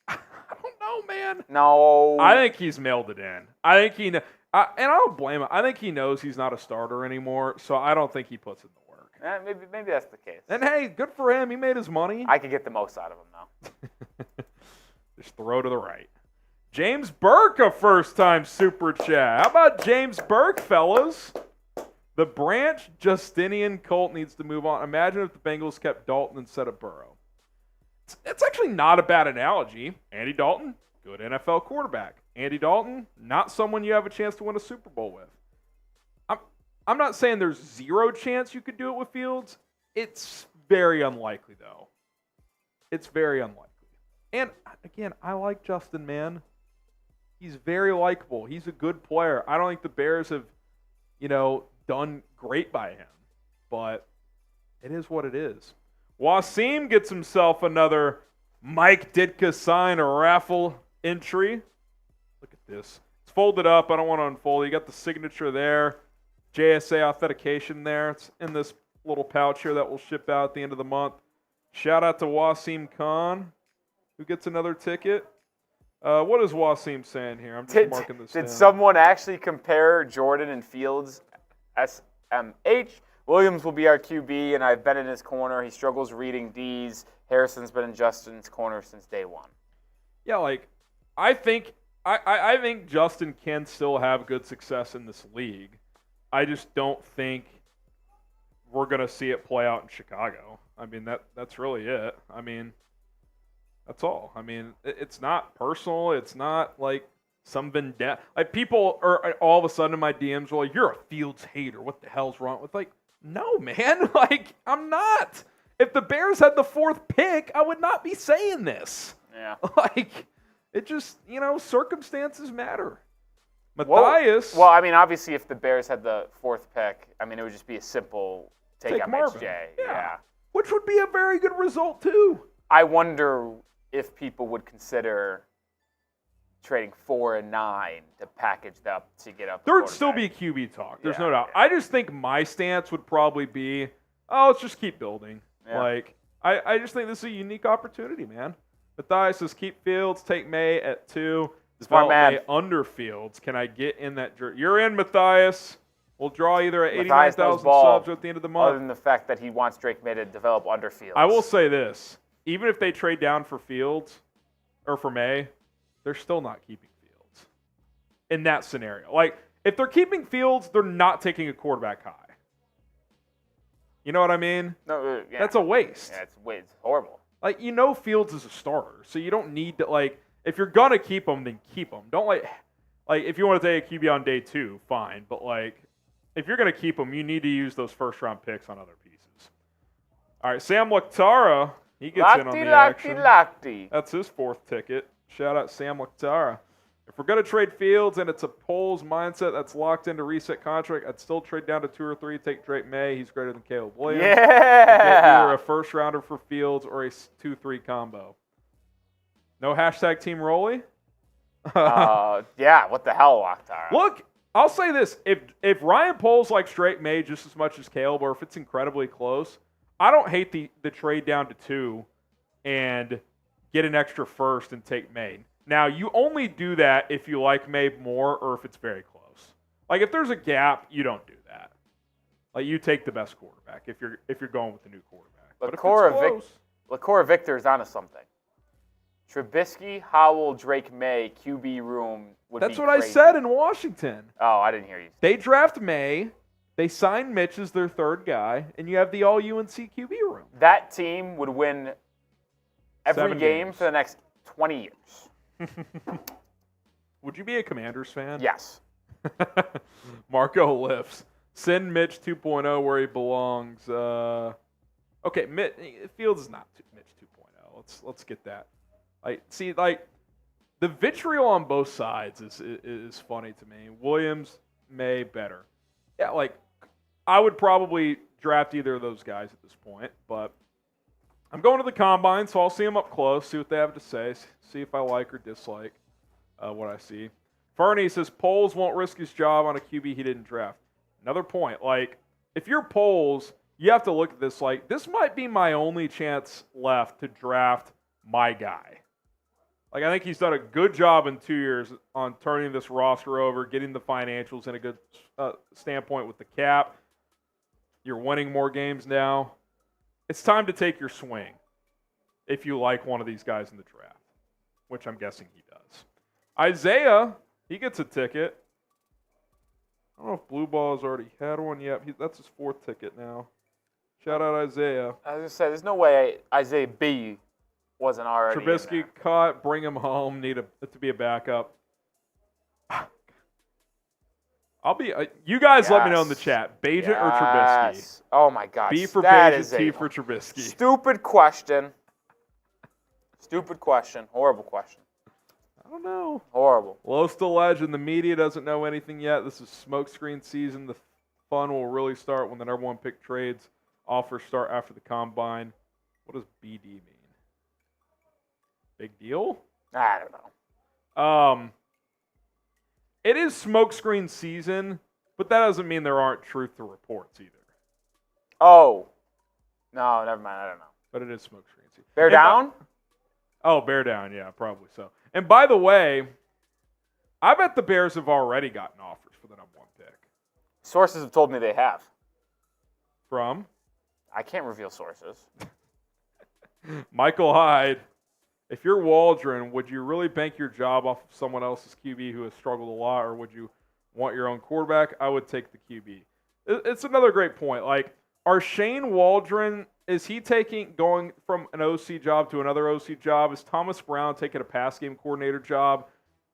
Speaker 1: I don't know, man.
Speaker 3: No.
Speaker 1: I think he's mailed it in. I think and I don't blame him. I think he knows he's not a starter anymore, so I don't think he puts in the work.
Speaker 3: Maybe that's the case.
Speaker 1: And hey, good for him. He made his money.
Speaker 3: I could get the most out of him now.
Speaker 1: Just throw to the right. James Burke, a first-time super chat. How about James Burke, fellas? The Branch Justinian cult needs to move on. Imagine if the Bengals kept Dalton instead of Burrow. It's actually not a bad analogy. Andy Dalton, good NFL quarterback. Andy Dalton, not someone you have a chance to win a Super Bowl with. I'm not saying there's zero chance you could do it with Fields. It's very unlikely, though. It's very unlikely. And, again, I like Justin, man. He's very likable. He's a good player. I don't think the Bears have, done great by him. But it is what it is. Wasim gets himself another Mike Ditka sign or raffle entry. Look at this. It's folded up. I don't want to unfold it. You got the signature there. JSA authentication there. It's in this little pouch here that will ship out at the end of the month. Shout out to Wasim Khan, who gets another ticket. What is Wasim saying here? I'm just marking this down.
Speaker 3: Did someone actually compare Jordan and Fields? SMH. Williams will be our QB, and I've been in his corner. He struggles reading D's. Harrison's been in Justin's corner since day one.
Speaker 1: Yeah, I think Justin can still have good success in this league. I just don't think we're going to see it play out in Chicago. I mean, that's really it. I mean, that's all. I mean, it's not personal. It's not like some vendetta. Like, people are all of a sudden in my DMs are like, you're a Fields hater. What the hell's wrong with, no, man. I'm not. If the Bears had the 4th pick, I would not be saying this.
Speaker 3: Yeah.
Speaker 1: It just, circumstances matter. Matthias.
Speaker 3: Well, I mean, obviously, if the Bears had the 4th pick, I mean, it would just be a simple take on
Speaker 1: Marvin.
Speaker 3: HJ.
Speaker 1: Yeah. Which would be a very good result, too.
Speaker 3: I wonder if people would consider trading 4 and 9 to package that up to get up.
Speaker 1: There would still be QB talk. There's no doubt.
Speaker 3: Yeah.
Speaker 1: I just think my stance would probably be, let's just keep building.
Speaker 3: Yeah.
Speaker 1: I just think this is a unique opportunity, man. Matthias says keep Fields, take May at 2.
Speaker 3: Smart man.
Speaker 1: May under Fields. Can I get in that jersey? You're in, Matthias. We'll draw either at 89,000 subs or at the end of the month.
Speaker 3: Other than the fact that he wants Drake Maye to develop under Fields.
Speaker 1: I will say this. Even if they trade down for Fields or for May, they're still not keeping Fields in that scenario. If they're keeping Fields, they're not taking a quarterback high. You know what I mean?
Speaker 3: No, yeah.
Speaker 1: That's a waste.
Speaker 3: Yeah, it's horrible.
Speaker 1: Fields is a starter, so you don't need to, if you're going to keep him, then keep him. Don't, if you want to take a QB on day 2, fine. But, if you're going to keep him, you need to use those first-round picks on other pieces. All right, Sam Laktara, he gets in on the action. That's his 4th ticket. Shout out Sam Laktara. If we're going to trade Fields and it's a polls mindset that's locked into reset contract, I'd still trade down to 2 or 3, take Drake Maye. He's greater than Caleb Williams.
Speaker 3: Yeah.
Speaker 1: Get either a first-rounder for Fields or a 2-3 combo. No hashtag Team Rolly?
Speaker 3: Yeah, what the hell, Laktara?
Speaker 1: Look, I'll say this. If Ryan Poles likes Drake Maye just as much as Caleb, or if it's incredibly close, I don't hate the trade down to 2 and get an extra first and take Maye. Now, you only do that if you like Maye more or if it's very close. Like, if there's a gap, you don't do that. Like, you take the best quarterback if you're going with the new quarterback. But if it's close,
Speaker 3: LaCour Victor is onto something. Trubisky, Howell, Drake Maye, QB room would be
Speaker 1: that's what
Speaker 3: crazy.
Speaker 1: I said in Washington.
Speaker 3: Oh, I didn't hear you.
Speaker 1: They draft Maye, they sign Mitch as their third guy, and you have the all-UNC QB room.
Speaker 3: That team would win every
Speaker 1: 7
Speaker 3: game
Speaker 1: games.
Speaker 3: for the next 20 years.
Speaker 1: Would you be a Commanders fan?
Speaker 3: Yes.
Speaker 1: Marco lifts. Send Mitch 2.0 where he belongs. Okay, Fields is not Mitch 2.0. Let's get that. The vitriol on both sides is funny to me. Williams, Maye, better. Yeah, I would probably draft either of those guys at this point, but I'm going to the Combine, so I'll see them up close, see what they have to say, see if I like or dislike what I see. Fernie says Poles won't risk his job on a QB he didn't draft. Another point, if you're Poles, you have to look at this this might be my only chance left to draft my guy. I think he's done a good job in 2 years on turning this roster over, getting the financials in a good standpoint with the cap. You're winning more games now. It's time to take your swing if you like one of these guys in the draft, which I'm guessing he does. Isaiah, he gets a ticket. I don't know if Blue Ball has already had one yet. That's his 4th ticket now. Shout out Isaiah.
Speaker 3: I was going to say, there's no way Isaiah B wasn't already
Speaker 1: Trubisky caught, bring him home, need to be a backup. I'll be. You guys let me know in the chat. Bajent or Trubisky?
Speaker 3: Oh my gosh.
Speaker 1: B for
Speaker 3: that
Speaker 1: Bajent,
Speaker 3: is
Speaker 1: T
Speaker 3: a
Speaker 1: for Trubisky.
Speaker 3: Stupid question. Stupid question. Horrible question.
Speaker 1: I don't know.
Speaker 3: Horrible.
Speaker 1: Los the Legend. The media doesn't know anything yet. This is smokescreen season. The fun will really start when the number 1 pick trades. Offers start after the Combine. What does BD mean? Big deal?
Speaker 3: I don't know.
Speaker 1: It is smokescreen season, but that doesn't mean there aren't truth to reports either.
Speaker 3: Oh. No, never mind. I don't know.
Speaker 1: But it is smokescreen season.
Speaker 3: Bear down?
Speaker 1: Bear down. Yeah, probably so. And by the way, I bet the Bears have already gotten offers for the number 1 pick.
Speaker 3: Sources have told me they have.
Speaker 1: From?
Speaker 3: I can't reveal sources.
Speaker 1: Michael Hyde. If you're Waldron, would you really bank your job off of someone else's QB who has struggled a lot, or would you want your own quarterback? I would take the QB. It's another great point. Are Shane Waldron, is he going from an OC job to another OC job? Is Thomas Brown taking a pass game coordinator job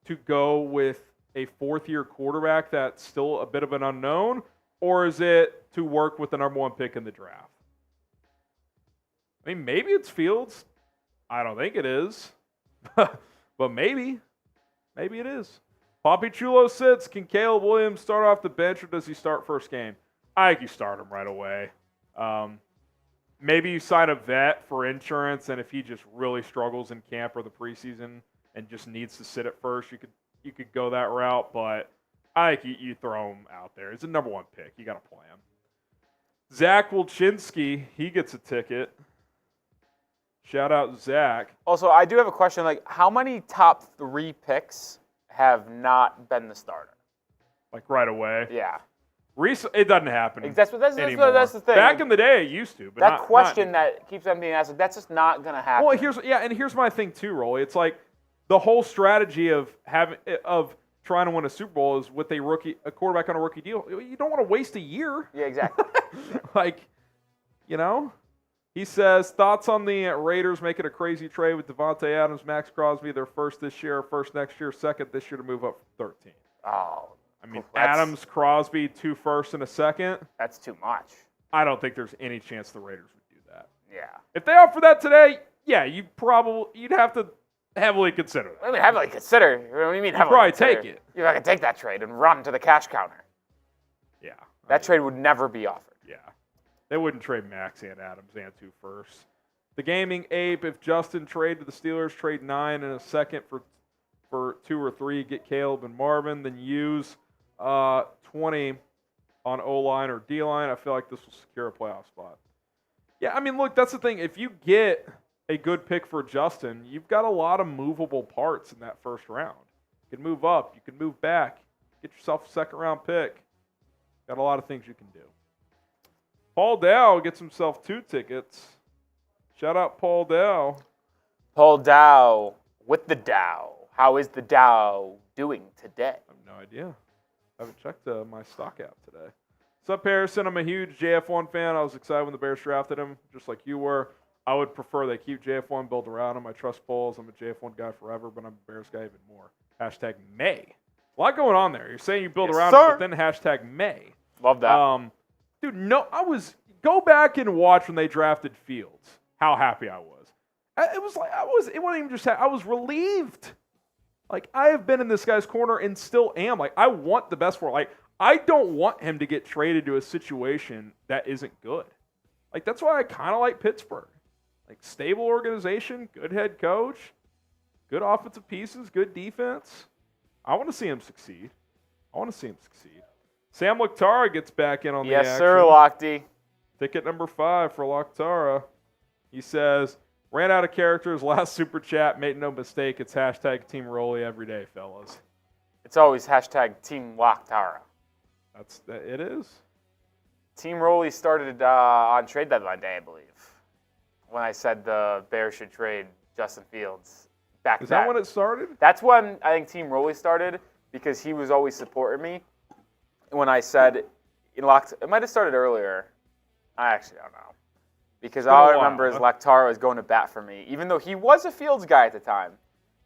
Speaker 1: to go with a 4th-year quarterback that's still a bit of an unknown? Or is it to work with the number 1 pick in the draft? Maybe it's Fields. I don't think it is. But maybe. Maybe it is. Poppy Chulo sits. Can Caleb Williams start off the bench, or does he start first game? I think you start him right away. Maybe you sign a vet for insurance, and if he just really struggles in camp or the preseason and just needs to sit at first, you could go that route. But I think you throw him out there. It's a number 1 pick. You got to play him. Zach Wilczynski, he gets a ticket. Shout out Zach.
Speaker 3: Also, I do have a question. How many top 3 picks have not been the starter?
Speaker 1: Right away?
Speaker 3: Yeah.
Speaker 1: It doesn't happen
Speaker 3: That's
Speaker 1: anymore.
Speaker 3: That's the thing.
Speaker 1: Back in the day, it used to. But
Speaker 3: that question that keeps them being asked, that's just not going to happen.
Speaker 1: Well, here's my thing too, Rolly. It's the whole strategy of trying to win a Super Bowl is with a quarterback on a rookie deal. You don't want to waste a year.
Speaker 3: Yeah, exactly.
Speaker 1: He says, thoughts on the Raiders making a crazy trade with Devontae Adams, Max Crosby, their first this year, first next year, second this year to move up from 13.
Speaker 3: Oh.
Speaker 1: Adams, Crosby, 2 firsts and a second.
Speaker 3: That's too much.
Speaker 1: I don't think there's any chance the Raiders would do that.
Speaker 3: Yeah.
Speaker 1: If they offer that today, yeah, you'd have to heavily consider that.
Speaker 3: Heavily consider? What do you mean heavily
Speaker 1: probably
Speaker 3: consider?
Speaker 1: take it.
Speaker 3: You're not going to take that trade and run to the cash counter.
Speaker 1: Yeah.
Speaker 3: That trade would never be offered.
Speaker 1: Yeah. They wouldn't trade Max and Adams and 2 firsts. The Gaming Ape, if Justin trade to the Steelers, trade 9 and a second for 2 or 3, get Caleb and Marvin, then use 20 on O-line or D-line. I feel like this will secure a playoff spot. Yeah, I mean, look, that's the thing. If you get a good pick for Justin, you've got a lot of movable parts in that first round. You can move up. You can move back. Get yourself a second-round pick. Got a lot of things you can do. Paul Dow gets himself 2 tickets. Shout out Paul Dow.
Speaker 3: Paul Dow with the Dow. How is the Dow doing today?
Speaker 1: I have no idea. I haven't checked my stock app today. What's up, Harrison? I'm a huge JF1 fan. I was excited when the Bears drafted him, just like you were. I would prefer they keep JF1, build around him. I trust polls. I'm a JF1 guy forever, but I'm a Bears guy even more. Hashtag May. A lot going on there. You're saying you build around him, but then hashtag May.
Speaker 3: Love that.
Speaker 1: Dude, no, go back and watch when they drafted Fields. How happy I was. It wasn't even just I was relieved. Like, I have been in this guy's corner and still am. Like, I want the best for him. Like, I don't want him to get traded to a situation that isn't good. Like, that's why I kind of like Pittsburgh. Like, stable organization, good head coach, good offensive pieces, good defense. I want to see him succeed. Sam Laktara gets back in on the action.
Speaker 3: Yes, sir, Lochte.
Speaker 1: Ticket number 5 for Laktara. He says, ran out of characters last super chat. Made no mistake. It's hashtag Team Rolly every day, fellas.
Speaker 3: It's always hashtag Team Laktara.
Speaker 1: It is.
Speaker 3: Team Rolly started on trade deadline day, I believe, when I said the Bears should trade Justin Fields.
Speaker 1: Is that when it started?
Speaker 3: That's when I think Team Rolly started, because he was always supporting me. When I said it might have started earlier. I actually don't know. Because all I remember is Laktara was going to bat for me, even though he was a Fields guy at the time.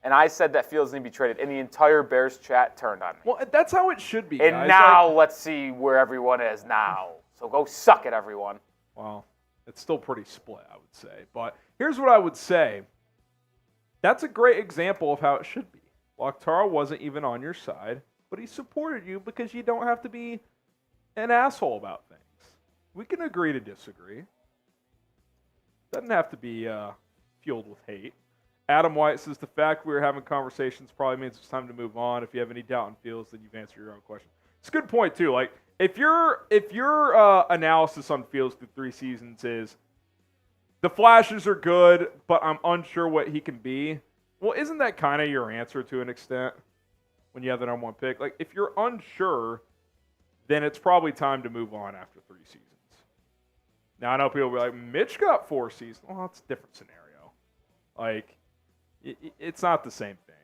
Speaker 3: And I said that Fields needed to be traded, and the entire Bears chat turned on me.
Speaker 1: Well, that's how it should be,
Speaker 3: and
Speaker 1: guys.
Speaker 3: now let's see where everyone is now. So go suck it, everyone.
Speaker 1: Well, it's still pretty split, I would say. But here's what I would say. That's a great example of how it should be. Laktara wasn't even on your side, but he supported you because you don't have to be an asshole about things. We can agree to disagree. Doesn't have to be fueled with hate. Adam White says the fact we were having conversations probably means it's time to move on. If you have any doubt in Fields, then you've answered your own question. It's a good point too. Like if your analysis on Fields through 3 seasons is the flashes are good, but I'm unsure what he can be. Well, isn't that kind of your answer to an extent when you have the number 1 pick? Like if you're unsure, then it's probably time to move on after 3 seasons. Now I know people will be like, Mitch got 4 seasons. Well, that's a different scenario. Like. It's not the same thing.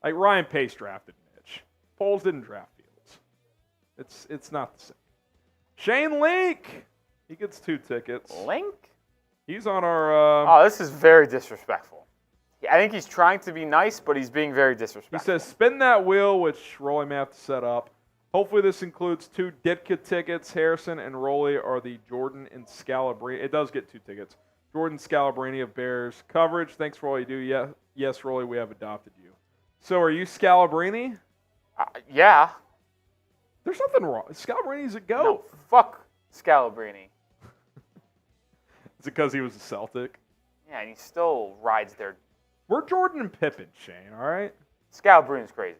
Speaker 1: Like Ryan Pace drafted Mitch. Poles didn't draft Fields. It's not the same. Shane Link, he gets 2 tickets.
Speaker 3: Link?
Speaker 1: He's on our.
Speaker 3: Oh, this is very disrespectful. I think he's trying to be nice, but he's being very disrespectful.
Speaker 1: He says, spin that wheel, which Rolly may have to set up. Hopefully this includes 2 Ditka tickets. Harrison and Rolly are the Jordan and Scalabrini. It does get 2 tickets. Jordan Scalabrini of Bears coverage. Thanks for all you do. Yes, Rolly, we have adopted you. So are you Scalabrini?
Speaker 3: Yeah.
Speaker 1: There's nothing wrong. Scalabrini's a goat.
Speaker 3: No, fuck Scalabrini.
Speaker 1: Is it because he was a Celtic?
Speaker 3: Yeah, and he still rides their...
Speaker 1: We're Jordan and Pippen, Shane, all right?
Speaker 3: Scalabrini's crazy.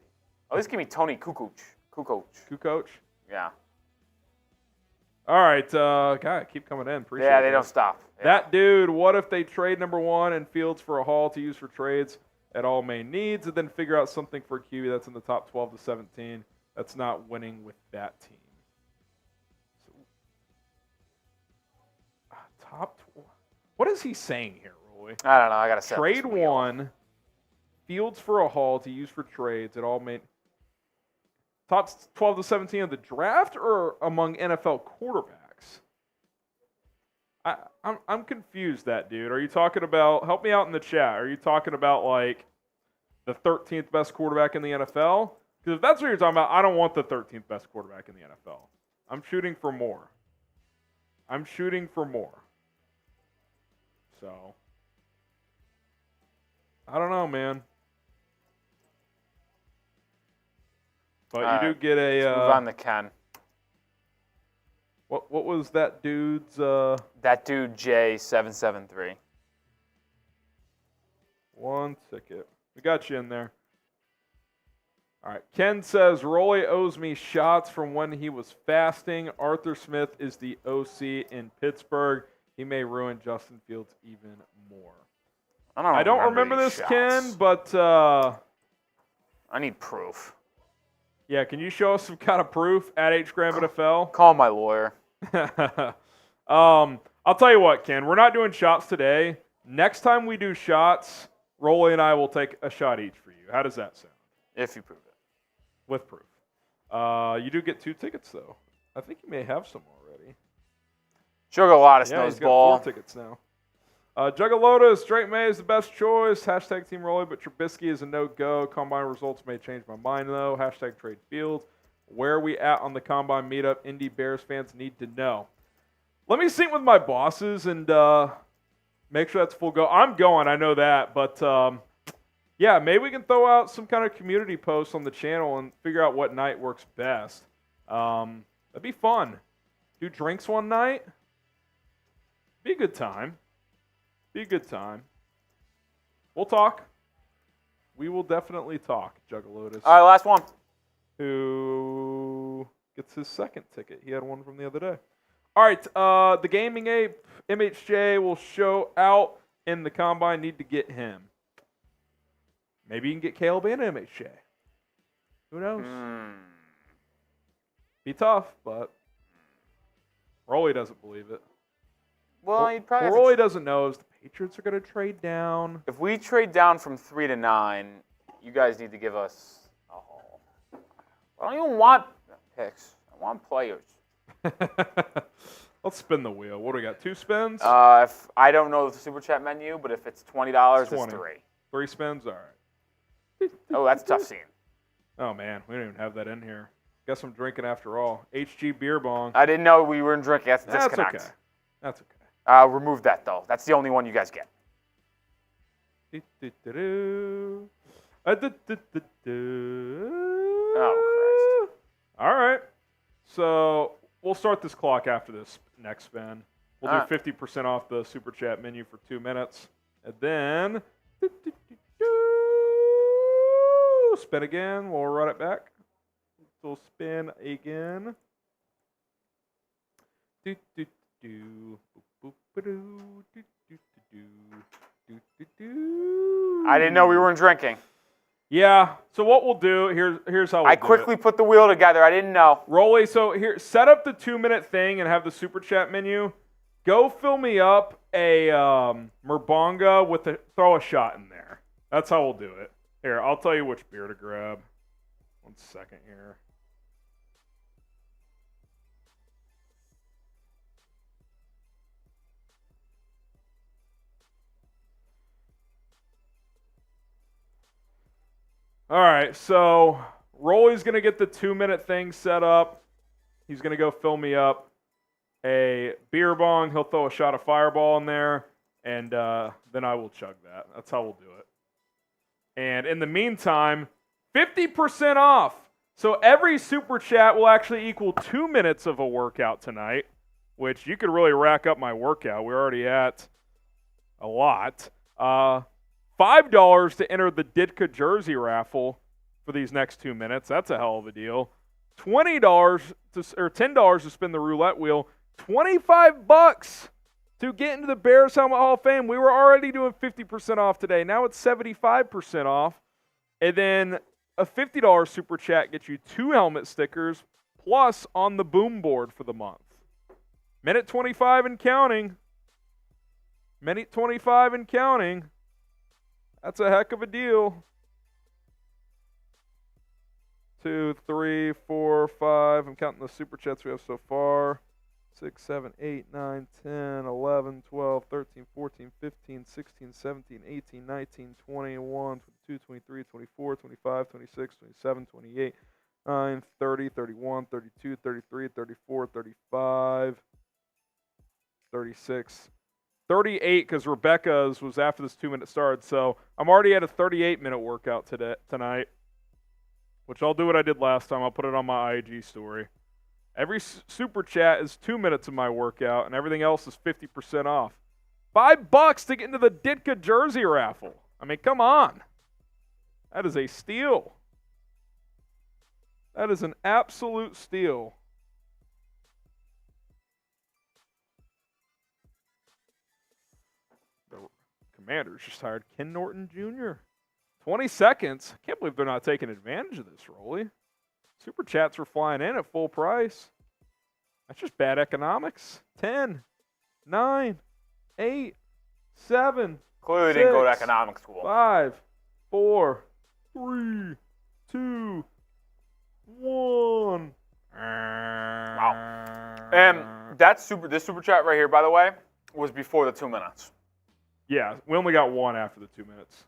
Speaker 3: At least give me Tony Kukoc.
Speaker 1: Kukoc?
Speaker 3: Yeah.
Speaker 1: All right, God, keep coming in. Appreciate
Speaker 3: they don't stop. Yeah.
Speaker 1: That dude, what if they trade number 1 and Fields for a haul to use for trades at all main needs and then figure out something for a QB that's in the top 12 to 17 that's not winning with that team? So, top 12. What is he saying here, Roy?
Speaker 3: I don't know. I got to say.
Speaker 1: Trade 1, Fields for a haul to use for trades at all main. Top 12 to 17 of the draft or among NFL quarterbacks? I'm confused, that dude. Are you talking about, help me out in the chat, are you talking about like the 13th best quarterback in the NFL? Because if that's what you're talking about, I don't want the 13th best quarterback in the NFL. I'm shooting for more. So, I don't know, man. But you do get a...
Speaker 3: let's move on to Ken.
Speaker 1: What was that dude's...
Speaker 3: That dude, J773.
Speaker 1: 1 ticket. We got you in there. All right. Ken says, Rolly owes me shots from when he was fasting. Arthur Smith is the OC in Pittsburgh. He may ruin Justin Fields even more.
Speaker 3: I
Speaker 1: don't remember
Speaker 3: these
Speaker 1: this,
Speaker 3: shots.
Speaker 1: Ken, but
Speaker 3: I need proof.
Speaker 1: yeah, can you show us some kind of proof at HGramNFL?
Speaker 3: Call my lawyer.
Speaker 1: I'll tell you what, Ken. We're not doing shots today. Next time we do shots, Rolly and I will take a shot each for you. How does that sound?
Speaker 3: If you prove it.
Speaker 1: With proof. You do get 2 tickets, though. I think you may have some already.
Speaker 3: Jugalotus
Speaker 1: Yeah,
Speaker 3: knows
Speaker 1: he's got
Speaker 3: ball.
Speaker 1: 4 tickets now. Juggalotus, Drake Maye is the best choice. Hashtag Team Rolly, but Trubisky is a no-go. Combine results may change my mind, though. Hashtag Trade Fields. Where are we at on the Combine meetup? Indy Bears fans need to know. Let me sync with my bosses and make sure that's full go. I'm going, I know that. But, yeah, maybe we can throw out some kind of community post on the channel and figure out what night works best. That'd be fun. Do drinks one night. Be a good time. Be a good time. We'll talk. We will definitely talk, Juggalotus.
Speaker 3: All right, last one.
Speaker 1: Who gets his second ticket. He had one from the other day. All right, the Gaming Ape, MHJ, will show out in the Combine. Need to get him. Maybe you can get Caleb and MHJ. Who knows? Be tough, but Rolly doesn't believe it.
Speaker 3: Well, he'd probably
Speaker 1: what
Speaker 3: have to
Speaker 1: Rolly doesn't know is the Patriots are going to trade down.
Speaker 3: if we trade down from 3 to 9, you guys need to give us a haul. I don't even want picks. I want players.
Speaker 1: Let's spin the wheel. What do we got? 2 spins?
Speaker 3: If I don't know the Super Chat menu, but if it's $20, it's
Speaker 1: 20.
Speaker 3: 3.
Speaker 1: 3 spins? All right.
Speaker 3: Oh, that's a tough scene.
Speaker 1: Oh, man. We don't even have that in here. Guess I'm drinking after all. HG Beer Bong.
Speaker 3: I didn't know we were in drinking. That's a
Speaker 1: That's
Speaker 3: disconnect.
Speaker 1: okay. That's okay.
Speaker 3: Remove that, though. That's the only one you guys get. Oh, Christ.
Speaker 1: All right. So we'll start this clock after this next spin. We'll do
Speaker 3: All right.
Speaker 1: 50% off the Super Chat menu for 2 minutes. And then spin again. We'll run it back. We'll spin again.
Speaker 3: I didn't know we were in drinking.
Speaker 1: Yeah. So what we'll do here's how we'll
Speaker 3: I
Speaker 1: do
Speaker 3: quickly
Speaker 1: it.
Speaker 3: put the wheel together. I didn't know.
Speaker 1: Rolly. So here, set up the 2-minute thing and have the Super Chat menu. Go fill me up a Merbonga with throw a shot in there. That's how we'll do it. Here, I'll tell you which beer to grab. 1 second here. All right, so Rolly's going to get the 2-minute thing set up. He's going to go fill me up a beer bong. He'll throw a shot of Fireball in there, and then I will chug that. That's how we'll do it. And in the meantime, 50% off. So every Super Chat will actually equal 2 minutes of a workout tonight, which you could really rack up my workout. We're already at a lot. $5 to enter the Ditka jersey raffle for these next 2 minutes. That's a hell of a deal. $10 to spin the roulette wheel. $25 to get into the Bears Helmet Hall of Fame. We were already doing 50% off today. Now it's 75% off. And then a $50 Super Chat gets you 2 helmet stickers plus on the boom board for the month. Minute 25 and counting. Minute 25 and counting. That's a heck of a deal. 2, 3, 4, 5. I'm counting the Super Chats we have so far. 6, 7, 8, 9, 10, 11, 12, 13, 14, 15, 16, 17, 18, 19, 21, 22, 23, 24, 25, 26, 27, 28, 9, 30, 31, 32, 33, 34, 35, 36, 38 because Rebecca's was after this 2-minute start. So I'm already at a 38-minute workout tonight, which I'll do what I did last time. I'll put it on my IG story. Every Super Chat is 2 minutes of my workout, and everything else is 50% off. $5 to get into the Ditka jersey raffle. I mean, come on. That is a steal. That is an absolute steal. Commanders just hired Ken Norton Jr. 20 seconds. Can't believe they're not taking advantage of this, Rolly. Super chats were flying in at full price. That's just bad economics. 10, 9, 8, 7.
Speaker 3: Clearly didn't go to economics school.
Speaker 1: 5, 4, 3, 2, 1.
Speaker 3: Wow. And this super chat right here, by the way, was before the 2 minutes.
Speaker 1: Yeah, we only got one after the 2 minutes.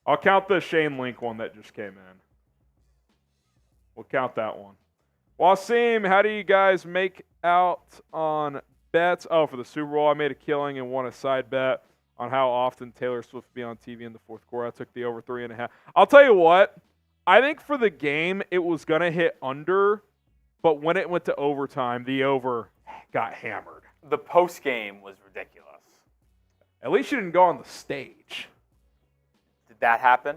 Speaker 1: I'll count the Shane Link one that just came in. We'll count that one. Wasim, how do you guys make out on bets? Oh, for the Super Bowl, I made a killing and won a side bet on how often Taylor Swift will be on TV in the fourth quarter. I took the over 3.5. I'll tell you what. I think for the game, it was going to hit under, but when it went to overtime, the over got hammered.
Speaker 3: The post game was ridiculous.
Speaker 1: At least she didn't go on the stage.
Speaker 3: Did that happen?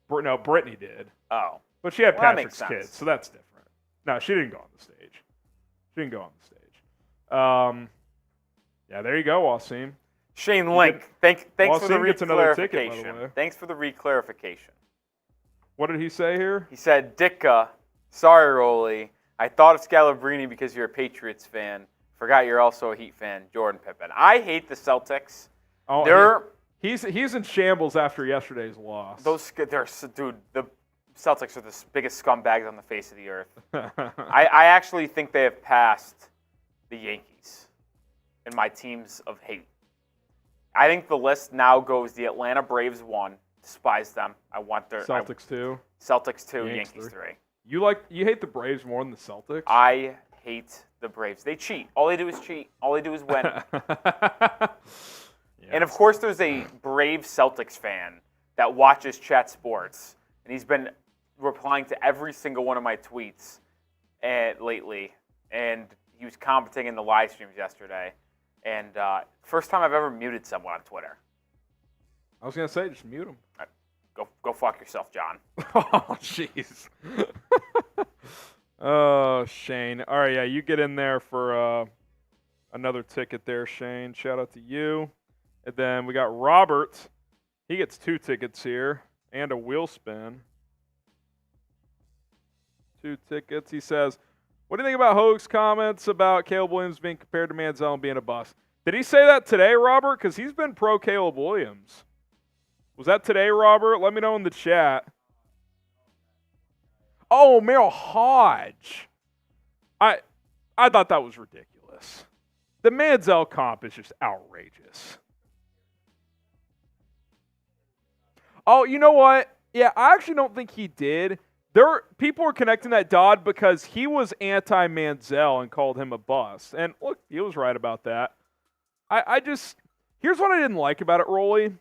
Speaker 1: No, Brittany did.
Speaker 3: Oh.
Speaker 1: But she had
Speaker 3: Well, that makes
Speaker 1: Patrick's
Speaker 3: sense.
Speaker 1: kids, so that's different. No, she didn't go on the stage. She didn't go on the stage. Yeah, there you go, Wasim.
Speaker 3: Shane Link, thanks for the
Speaker 1: Wasim gets another ticket, by the
Speaker 3: reclarification.
Speaker 1: way.
Speaker 3: Thanks for the reclarification.
Speaker 1: What did he say here?
Speaker 3: He said, Ditka, sorry, Rolly. I thought of Scalabrini because you're a Patriots fan. Forgot you're also a Heat fan, Jordan Pippen. I hate the Celtics.
Speaker 1: Oh, he's in shambles after yesterday's loss.
Speaker 3: Dude, the Celtics are the biggest scumbags on the face of the earth. I actually think they have passed the Yankees in my teams of hate. I think the list now goes the Atlanta Braves 1. Despise them. I want their
Speaker 1: Celtics 2.
Speaker 3: Celtics 2, Yankees 3.
Speaker 1: You hate the Braves more than the Celtics?
Speaker 3: I hate the Braves. They cheat. All they do is cheat. All they do is win. And of course, there's a brave Celtics fan that watches Chat Sports, and he's been replying to every single one of my tweets lately. And he was commenting in the live streams yesterday. And first time I've ever muted someone on Twitter.
Speaker 1: I was gonna say, just mute him.
Speaker 3: Go fuck yourself, John.
Speaker 1: Oh, jeez. Oh, Shane. All right, yeah, you get in there for another ticket there, Shane. Shout out to you. And then we got Robert. He gets 2 tickets here and a wheel spin. 2 tickets. He says, what do you think about Hoag's comments about Caleb Williams being compared to Manziel and being a bust? Did he say that today, Robert? Because he's been pro Caleb Williams. Was that today, Robert? Let me know in the chat. Oh, Merrill Hodge. I thought that was ridiculous. The Manziel comp is just outrageous. Oh, you know what? Yeah, I actually don't think he did. People were connecting that dot because he was anti-Manziel and called him a bust. And look, he was right about that. Here's what I didn't like about it, Rolly.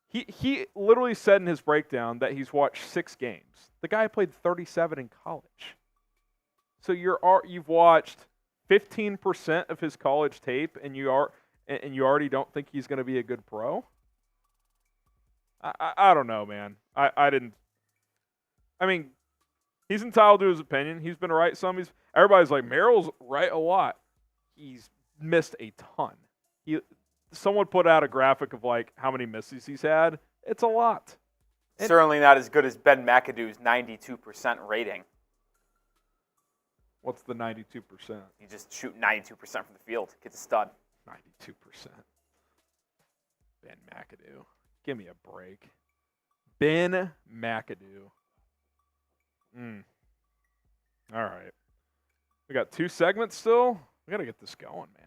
Speaker 1: He literally said in his breakdown that he's watched 6 games. The guy played 37 in college. So you've watched 15% of his college tape, and you already don't think he's going to be a good pro? I don't know, man. I mean, he's entitled to his opinion. He's been right some. Everybody's like, Merrill's right a lot. He's missed a ton. Someone put out a graphic of like how many misses he's had. It's a lot.
Speaker 3: Certainly not as good as Ben McAdoo's 92% rating.
Speaker 1: What's the 92%?
Speaker 3: You just shoot 92% from the field. Kid's a stud.
Speaker 1: 92%. Ben McAdoo. Give me a break. Ben McAdoo. All right. We got 2 segments still. We got to get this going, man.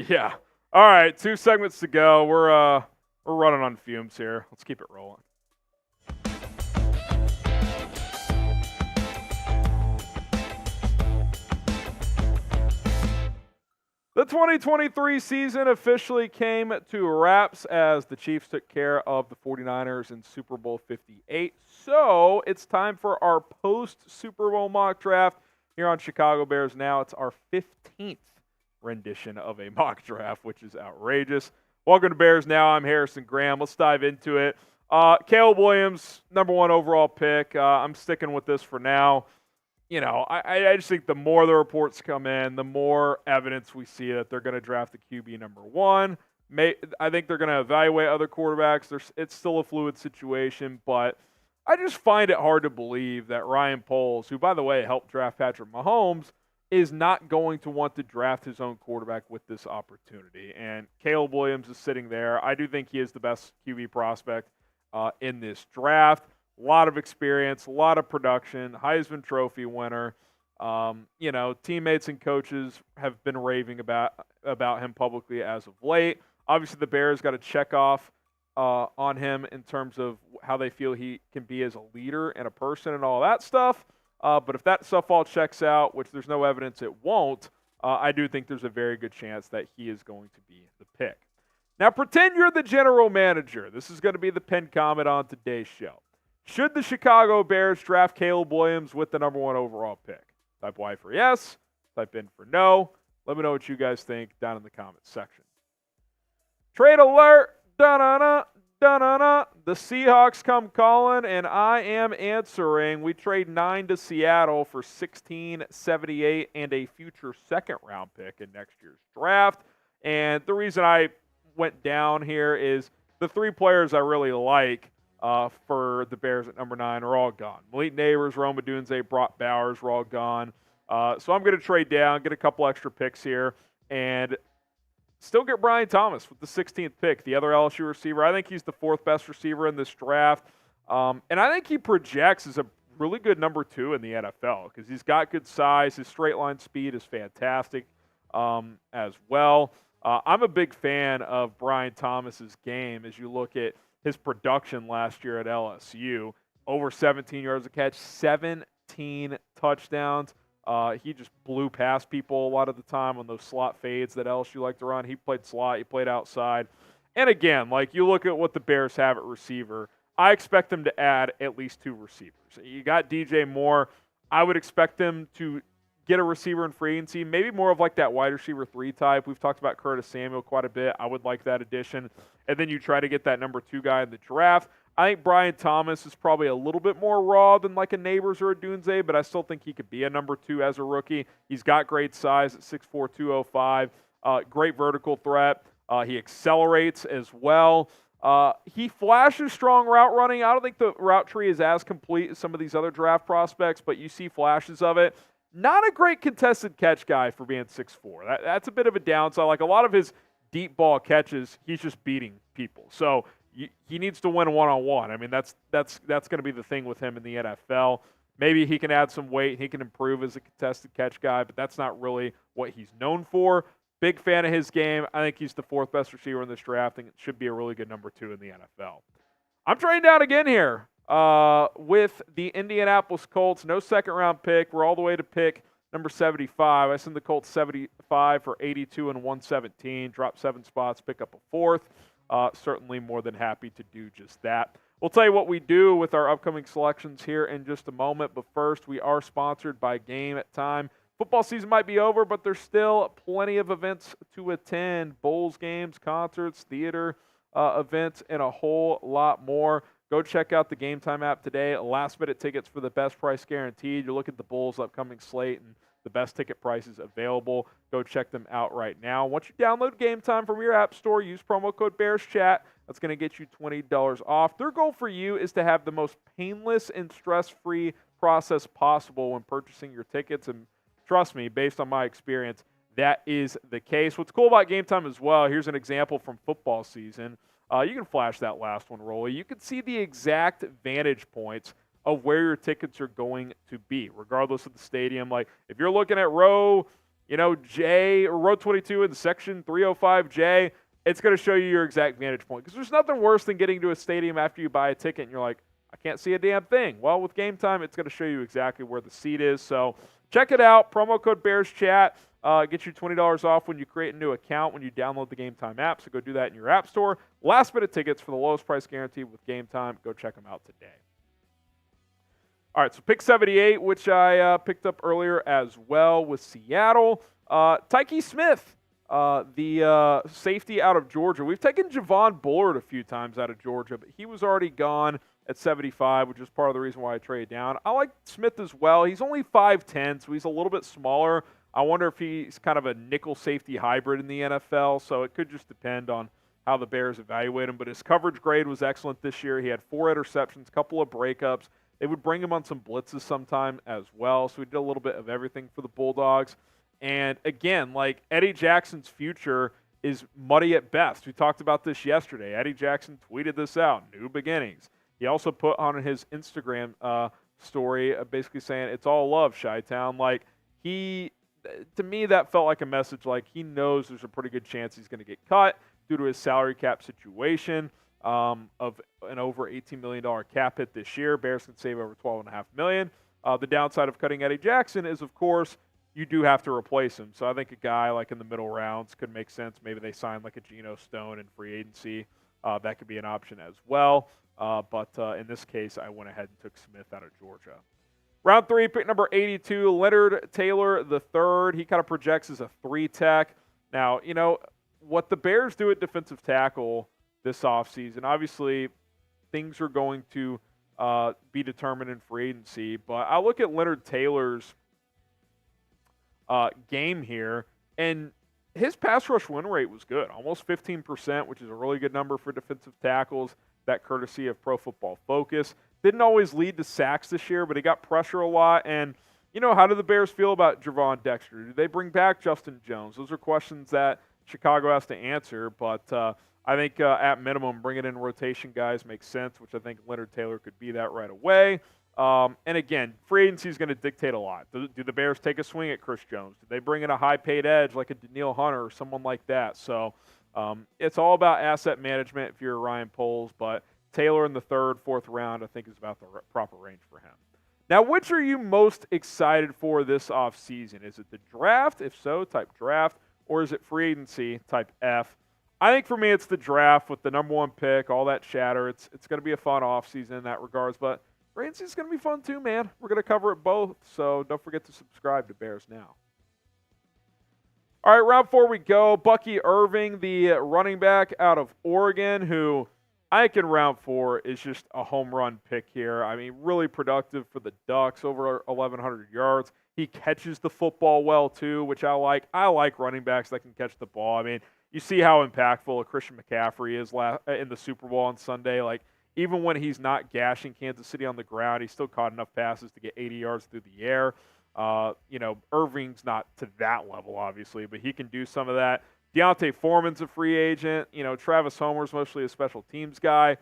Speaker 1: Yeah. All right, 2 segments to go. We're running on fumes here. Let's keep it rolling. The 2023 season officially came to wraps as the Chiefs took care of the 49ers in Super Bowl 58. So it's time for our post-Super Bowl mock draft here on Chicago Bears Now. It's our 15th rendition of a mock draft, which is outrageous. Welcome to Bears Now. I'm Harrison Graham. Let's dive into it. Caleb Williams, number 1 overall pick. I'm sticking with this for now. You know, I just think the more the reports come in, the more evidence we see that they're going to draft the QB number 1. I think they're going to evaluate other quarterbacks. It's still a fluid situation, but I just find it hard to believe that Ryan Poles, who, by the way, helped draft Patrick Mahomes, is not going to want to draft his own quarterback with this opportunity. And Caleb Williams is sitting there. I do think he is the best QB prospect in this draft. A lot of experience, a lot of production, Heisman Trophy winner. Teammates and coaches have been raving about him publicly as of late. Obviously, the Bears got to check off on him in terms of how they feel he can be as a leader and a person and all that stuff. But if that stuff all checks out, which there's no evidence it won't, I do think there's a very good chance that he is going to be the pick. Now, pretend you're the general manager. This is going to be the pinned comment on today's show. Should the Chicago Bears draft Caleb Williams with the number 1 overall pick? Type Y for yes, type in for no. Let me know what you guys think down in the comments section. Trade alert! Da-na-na, da-na-na. The Seahawks come calling, and I am answering. We trade 9 to Seattle for $16.78 and a future second-round pick in next year's draft. And the reason I went down here is the 3 players I really like for the Bears at number 9 are all gone. Malik Neighbors, Rome Odunze, Brock Bowers are all gone. So I'm going to trade down, get a couple extra picks here, and still get Brian Thomas with the 16th pick, the other LSU receiver. I think he's the 4th best receiver in this draft. And I think he projects as a really good number 2 in the NFL because he's got good size. His straight line speed is fantastic as well. I'm a big fan of Brian Thomas's game as you look at his production last year at LSU. Over 17 yards a catch, 17 touchdowns. He just blew past people a lot of the time on those slot fades that LSU like to run. He played slot. He played outside. And again, like you look at what the Bears have at receiver, I expect them to add at least 2 receivers. You got DJ Moore. I would expect them to get a receiver in free agency, maybe more of like that wide receiver 3 type. We've talked about Curtis Samuel quite a bit. I would like that addition. And then you try to get that number 2 guy in the draft. I think Brian Thomas is probably a little bit more raw than like a Neighbors or a Dunze, but I still think he could be a number 2 as a rookie. He's got great size at 6'4", 205. Great vertical threat. He accelerates as well. He flashes strong route running. I don't think the route tree is as complete as some of these other draft prospects, but you see flashes of it. Not a great contested catch guy for being 6'4". That's a bit of a downside. Like a lot of his deep ball catches, he's just beating people. So he needs to win one-on-one. I mean, that's going to be the thing with him in the NFL. Maybe he can add some weight. He can improve as a contested catch guy, but that's not really what he's known for. Big fan of his game. I think he's the 4th best receiver in this draft, and it should be a really good number 2 in the NFL. I'm trading down again here with the Indianapolis Colts. No second-round pick. We're all the way to pick number 75. I send the Colts 75 for 82 and 117. Drop 7 spots, pick up a 4th. Certainly more than happy to do just that. We'll tell you what we do with our upcoming selections here in just a moment, but first we are sponsored by Game Time. Football season might be over, but there's still plenty of events to attend. Bowls, games, concerts, theater events, and a whole lot more. Go check out the Game Time app today. Last-minute tickets for the best price guaranteed. You look at the Bulls' upcoming slate and the best ticket prices available. Go check them out right now. Once you download Game Time from your app store, use promo code BearsChat. That's going to get you $20 off. Their goal for you is to have the most painless and stress-free process possible when purchasing your tickets. And trust me, based on my experience, that is the case. What's cool about Game Time as well, here's an example from football season. You can flash that last one, Rolly. You can see the exact vantage points of where your tickets are going to be, regardless of the stadium. Like, if you're looking at row, J, or row 22 in section 305J, it's going to show you your exact vantage point. Because there's nothing worse than getting to a stadium after you buy a ticket and you're like, I can't see a damn thing. Well, with Game Time, it's going to show you exactly where the seat is. So check it out. Promo code BearsChat. Get you $20 off when you create a new account when you download the Game Time app. So go do that in your app store. Last-minute tickets for the lowest price guaranteed with Game Time. Go check them out today. All right, so pick 78, which I picked up earlier as well with Seattle. Tyke Smith, the safety out of Georgia. We've taken Javon Bullard a few times out of Georgia, but he was already gone at 75, which is part of the reason why I traded down. I like Smith as well. He's only 5'10", so he's a little bit smaller. I wonder if he's kind of a nickel safety hybrid in the NFL, so it could just depend on how the Bears evaluate him. But his coverage grade was excellent this year. He had 4 interceptions, a couple of breakups. They would bring him on some blitzes sometime as well, so he did a little bit of everything for the Bulldogs. And again, like Eddie Jackson's future is muddy at best. We talked about this yesterday. Eddie Jackson tweeted this out, new beginnings. He also put on his Instagram story basically saying, it's all love, Chi-Town. Like, to me, that felt like a message like he knows there's a pretty good chance he's going to get cut due to his salary cap situation of an over $18 million cap hit this year. Bears can save over $12.5 million. The downside of cutting Eddie Jackson is, of course, you do have to replace him. So I think a guy like in the middle rounds could make sense. Maybe they sign like a Geno Stone in free agency. That could be an option as well. But in this case, I went ahead and took Smith out of Georgia. Round 3, pick number 82, Leonard Taylor III. He kind of projects as a 3-tech. Now, you know, what the Bears do at defensive tackle this offseason, obviously things are going to be determined in free agency. But I look at Leonard Taylor's game here, and his pass rush win rate was good, almost 15%, which is a really good number for defensive tackles, that courtesy of Pro Football Focus. Didn't always lead to sacks this year, but he got pressure a lot. And, you know, how do the Bears feel about Javon Dexter? Do they bring back Justin Jones? Those are questions that Chicago has to answer. But I think at minimum, bringing in rotation guys makes sense, which I think Leonard Taylor could be that right away. And again, free agency is going to dictate a lot. Do the Bears take a swing at Chris Jones? Do they bring in a high-paid edge like a Danielle Hunter or someone like that? So it's all about asset management if you're Ryan Poles, but Taylor in the 3rd, 4th round I think is about the proper range for him. Now, which are you most excited for this offseason? Is it the draft? If so, type draft. Or is it free agency? Type F. I think for me it's the draft with the number 1 pick, all that chatter. It's going to be a fun offseason in that regards, but free agency is going to be fun too, man. We're going to cover it both, so don't forget to subscribe to Bears Now. All right, round 4 we go. Bucky Irving, the running back out of Oregon, who I think in round 4 is just a home run pick here. I mean, really productive for the Ducks, over 1,100 yards. He catches the football well too, which I like. I like running backs that can catch the ball. I mean, you see how impactful a Christian McCaffrey is in the Super Bowl on Sunday. Like, even when he's not gashing Kansas City on the ground, he still caught enough passes to get 80 yards through the air. You know, Irving's not to that level, obviously, but he can do some of that. Deontay Foreman's a free agent. You know, Travis Homer's mostly a special teams guy.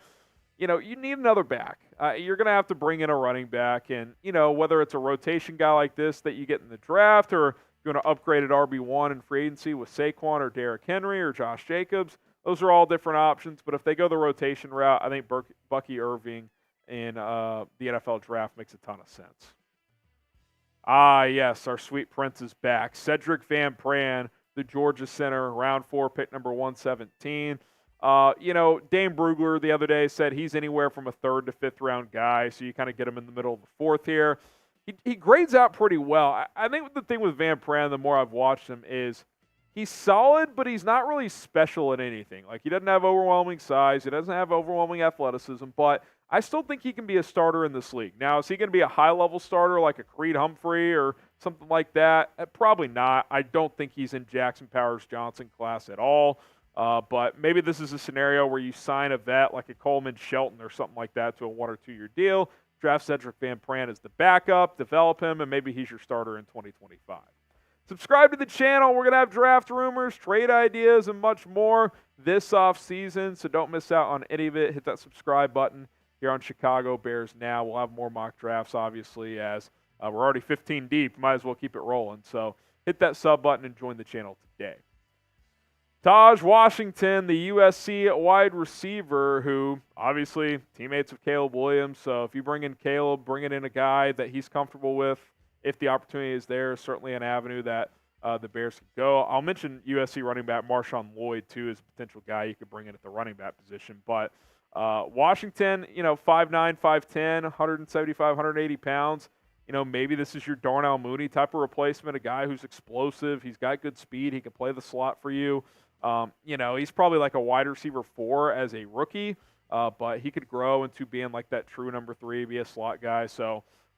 Speaker 1: You know, you need another back. You're going to have to bring in a running back. And, you know, whether it's a rotation guy like this that you get in the draft, or you're going to upgrade at RB1 in free agency with Saquon or Derrick Henry or Josh Jacobs, those are all different options. But if they go the rotation route, I think Bucky Irving in the NFL draft makes a ton of sense. Ah, yes, our sweet prince is back. Cedric Van Pran, the Georgia center, round 4, pick number 117. You know, Dane Brugler the other day said he's anywhere from a 3rd to 5th round guy, so you kind of get him in the middle of the 4th here. He grades out pretty well. I think the thing with Van Pran, the more I've watched him, is he's solid, but he's not really special at anything. Like, he doesn't have overwhelming size. He doesn't have overwhelming athleticism, but I still think he can be a starter in this league. Now, is he going to be a high-level starter like a Creed Humphrey or something like that? Probably not. I don't think he's in Jackson Powers Johnson class at all. But maybe this is a scenario where you sign a vet like a Coleman Shelton or something like that to a 1 or 2 year deal, draft Cedric Van Pran as the backup, develop him, and maybe he's your starter in 2025. Subscribe to the channel. We're going to have draft rumors, trade ideas, and much more this offseason, so don't miss out on any of it. Hit that subscribe button here on Chicago Bears Now. We'll have more mock drafts, obviously, as we're already 15 deep. Might as well keep it rolling. So hit that sub button and join the channel today. Taj Washington, the USC wide receiver, who obviously teammates of Caleb Williams. So if you bring in Caleb, bringing in a guy that he's comfortable with, if the opportunity is there, certainly an avenue that the Bears could go. I'll mention USC running back Marshawn Lloyd, too, as a potential guy you could bring in at the running back position. But Washington, 5'9", 5'10", 175, 180 pounds. Maybe this is your Darnell Mooney type of replacement, a guy who's explosive. He's got good speed. He can play the slot for you. He's probably like a wide receiver 4 as a rookie, but he could grow into being like that true number 3, be a slot guy. So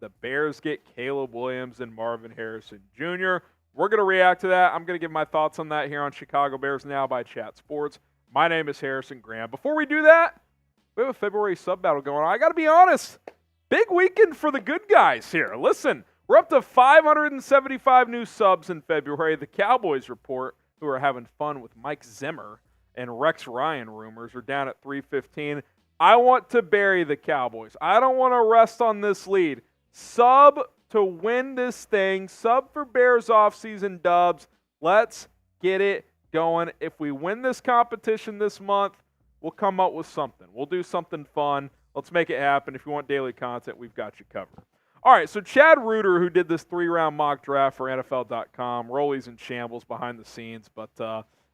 Speaker 1: the Bears get Caleb Williams and Marvin Harrison Jr. We're going to react to that. I'm going to give my thoughts on that here on Chicago Bears Now by Chat Sports. My name is Harrison Graham. Before we do that, we have a February sub battle going on. I got to be honest, big weekend for the good guys here. Listen, we're up to 575 new subs in February. The Cowboys report, who are having fun with Mike Zimmer and Rex Ryan rumors, are down at 315. I want to bury the Cowboys. I don't want to rest on this lead. Sub to win this thing. Sub for Bears offseason dubs. Let's get it going. If we win this competition this month, we'll come up with something. We'll do something fun. Let's make it happen. If you want daily content, we've got you covered. All right, so Chad Reuter, who did this 3-round mock draft for NFL.com, Rolly's in shambles behind the scenes, but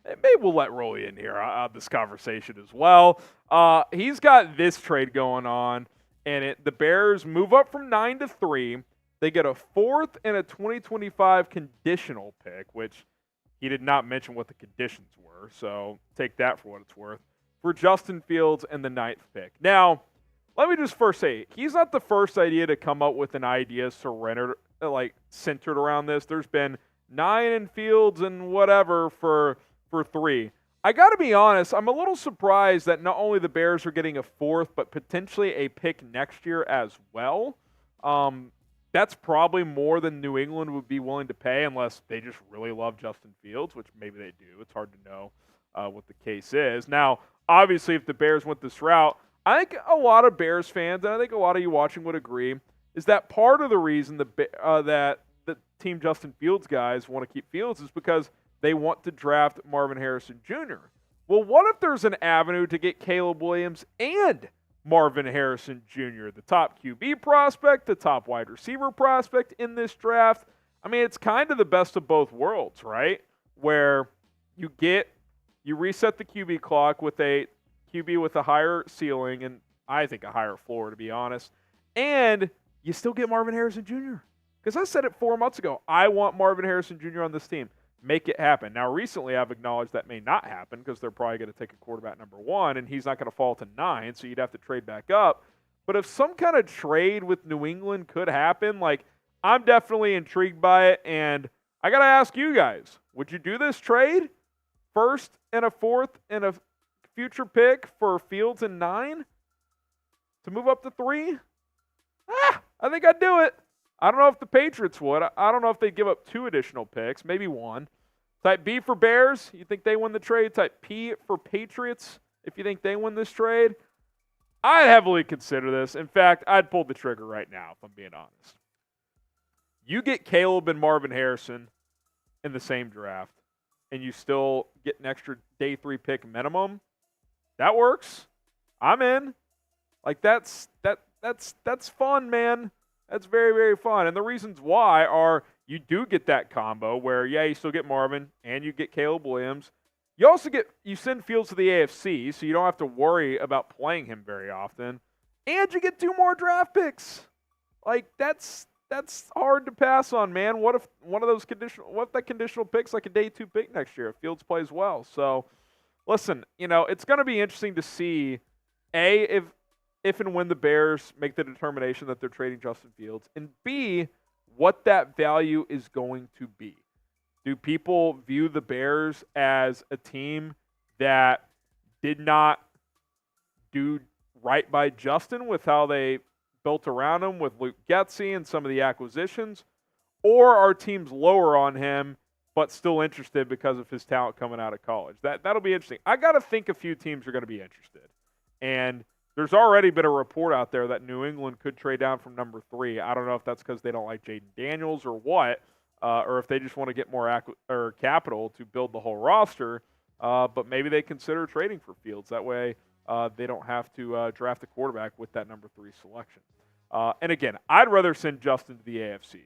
Speaker 1: maybe we'll let Rolly in here on this conversation as well. He's got this trade going on, and the Bears move up from 9 to 3. They get a 4th and a 2025 conditional pick, which he did not mention what the conditions were, so take that for what it's worth, for Justin Fields and the 9th pick. Now, let me just first say, he's not the first idea to come up with an idea centered around this. There's been 9 in Fields and whatever for 3. I got to be honest, I'm a little surprised that not only the Bears are getting a 4th, but potentially a pick next year as well. That's probably more than New England would be willing to pay unless they just really love Justin Fields, which maybe they do. It's hard to know what the case is. Now, obviously, if the Bears went this route, I think a lot of Bears fans, and I think a lot of you watching would agree, is that part of the reason that the Team Justin Fields guys want to keep Fields is because they want to draft Marvin Harrison Jr. Well, what if there's an avenue to get Caleb Williams and Marvin Harrison Jr., the top QB prospect, the top wide receiver prospect in this draft? I mean, it's kind of the best of both worlds, right? Where you reset the QB clock with a QB with a higher ceiling and I think a higher floor, to be honest, and you still get Marvin Harrison Jr. Because I said it 4 months ago, I want Marvin Harrison Jr. on this team. Make it happen. Now, recently I've acknowledged that may not happen because they're probably going to take a quarterback number 1, and he's not going to fall to 9, so you'd have to trade back up. But if some kind of trade with New England could happen, I'm definitely intrigued by it, and I got to ask you guys, would you do this trade? 1st and a 4th and a future pick for Fields and 9 to move up to 3? I think I'd do it. I don't know if the Patriots would. I don't know if they'd give up 2 additional picks, maybe 1. Type B for Bears, you think they win the trade? Type P for Patriots, if you think they win this trade. I'd heavily consider this. In fact, I'd pull the trigger right now, if I'm being honest. You get Caleb and Marvin Harrison in the same draft, and you still get an extra day 3 pick minimum. That works. I'm in. That's fun, man. That's very, very fun. And the reasons why are you do get that combo where, you still get Marvin and you get Caleb Williams. You send Fields to the AFC, so you don't have to worry about playing him very often. And you get 2 more draft picks. That's hard to pass on, man. What if that conditional pick's like a day 2 pick next year if Fields plays well? So, listen, it's going to be interesting to see, if and when the Bears make the determination that they're trading Justin Fields, and B, what that value is going to be. Do people view the Bears as a team that did not do right by Justin with how they built around him with Luke Getsy and some of the acquisitions? Or are teams lower on him but still interested because of his talent coming out of college? That'll be interesting. I got to think a few teams are going to be interested. And there's already been a report out there that New England could trade down from number 3. I don't know if that's because they don't like Jaden Daniels or what, or if they just want to get more capital to build the whole roster. But maybe they consider trading for Fields. That way they don't have to draft a quarterback with that number 3 selection. And again, I'd rather send Justin to the AFC.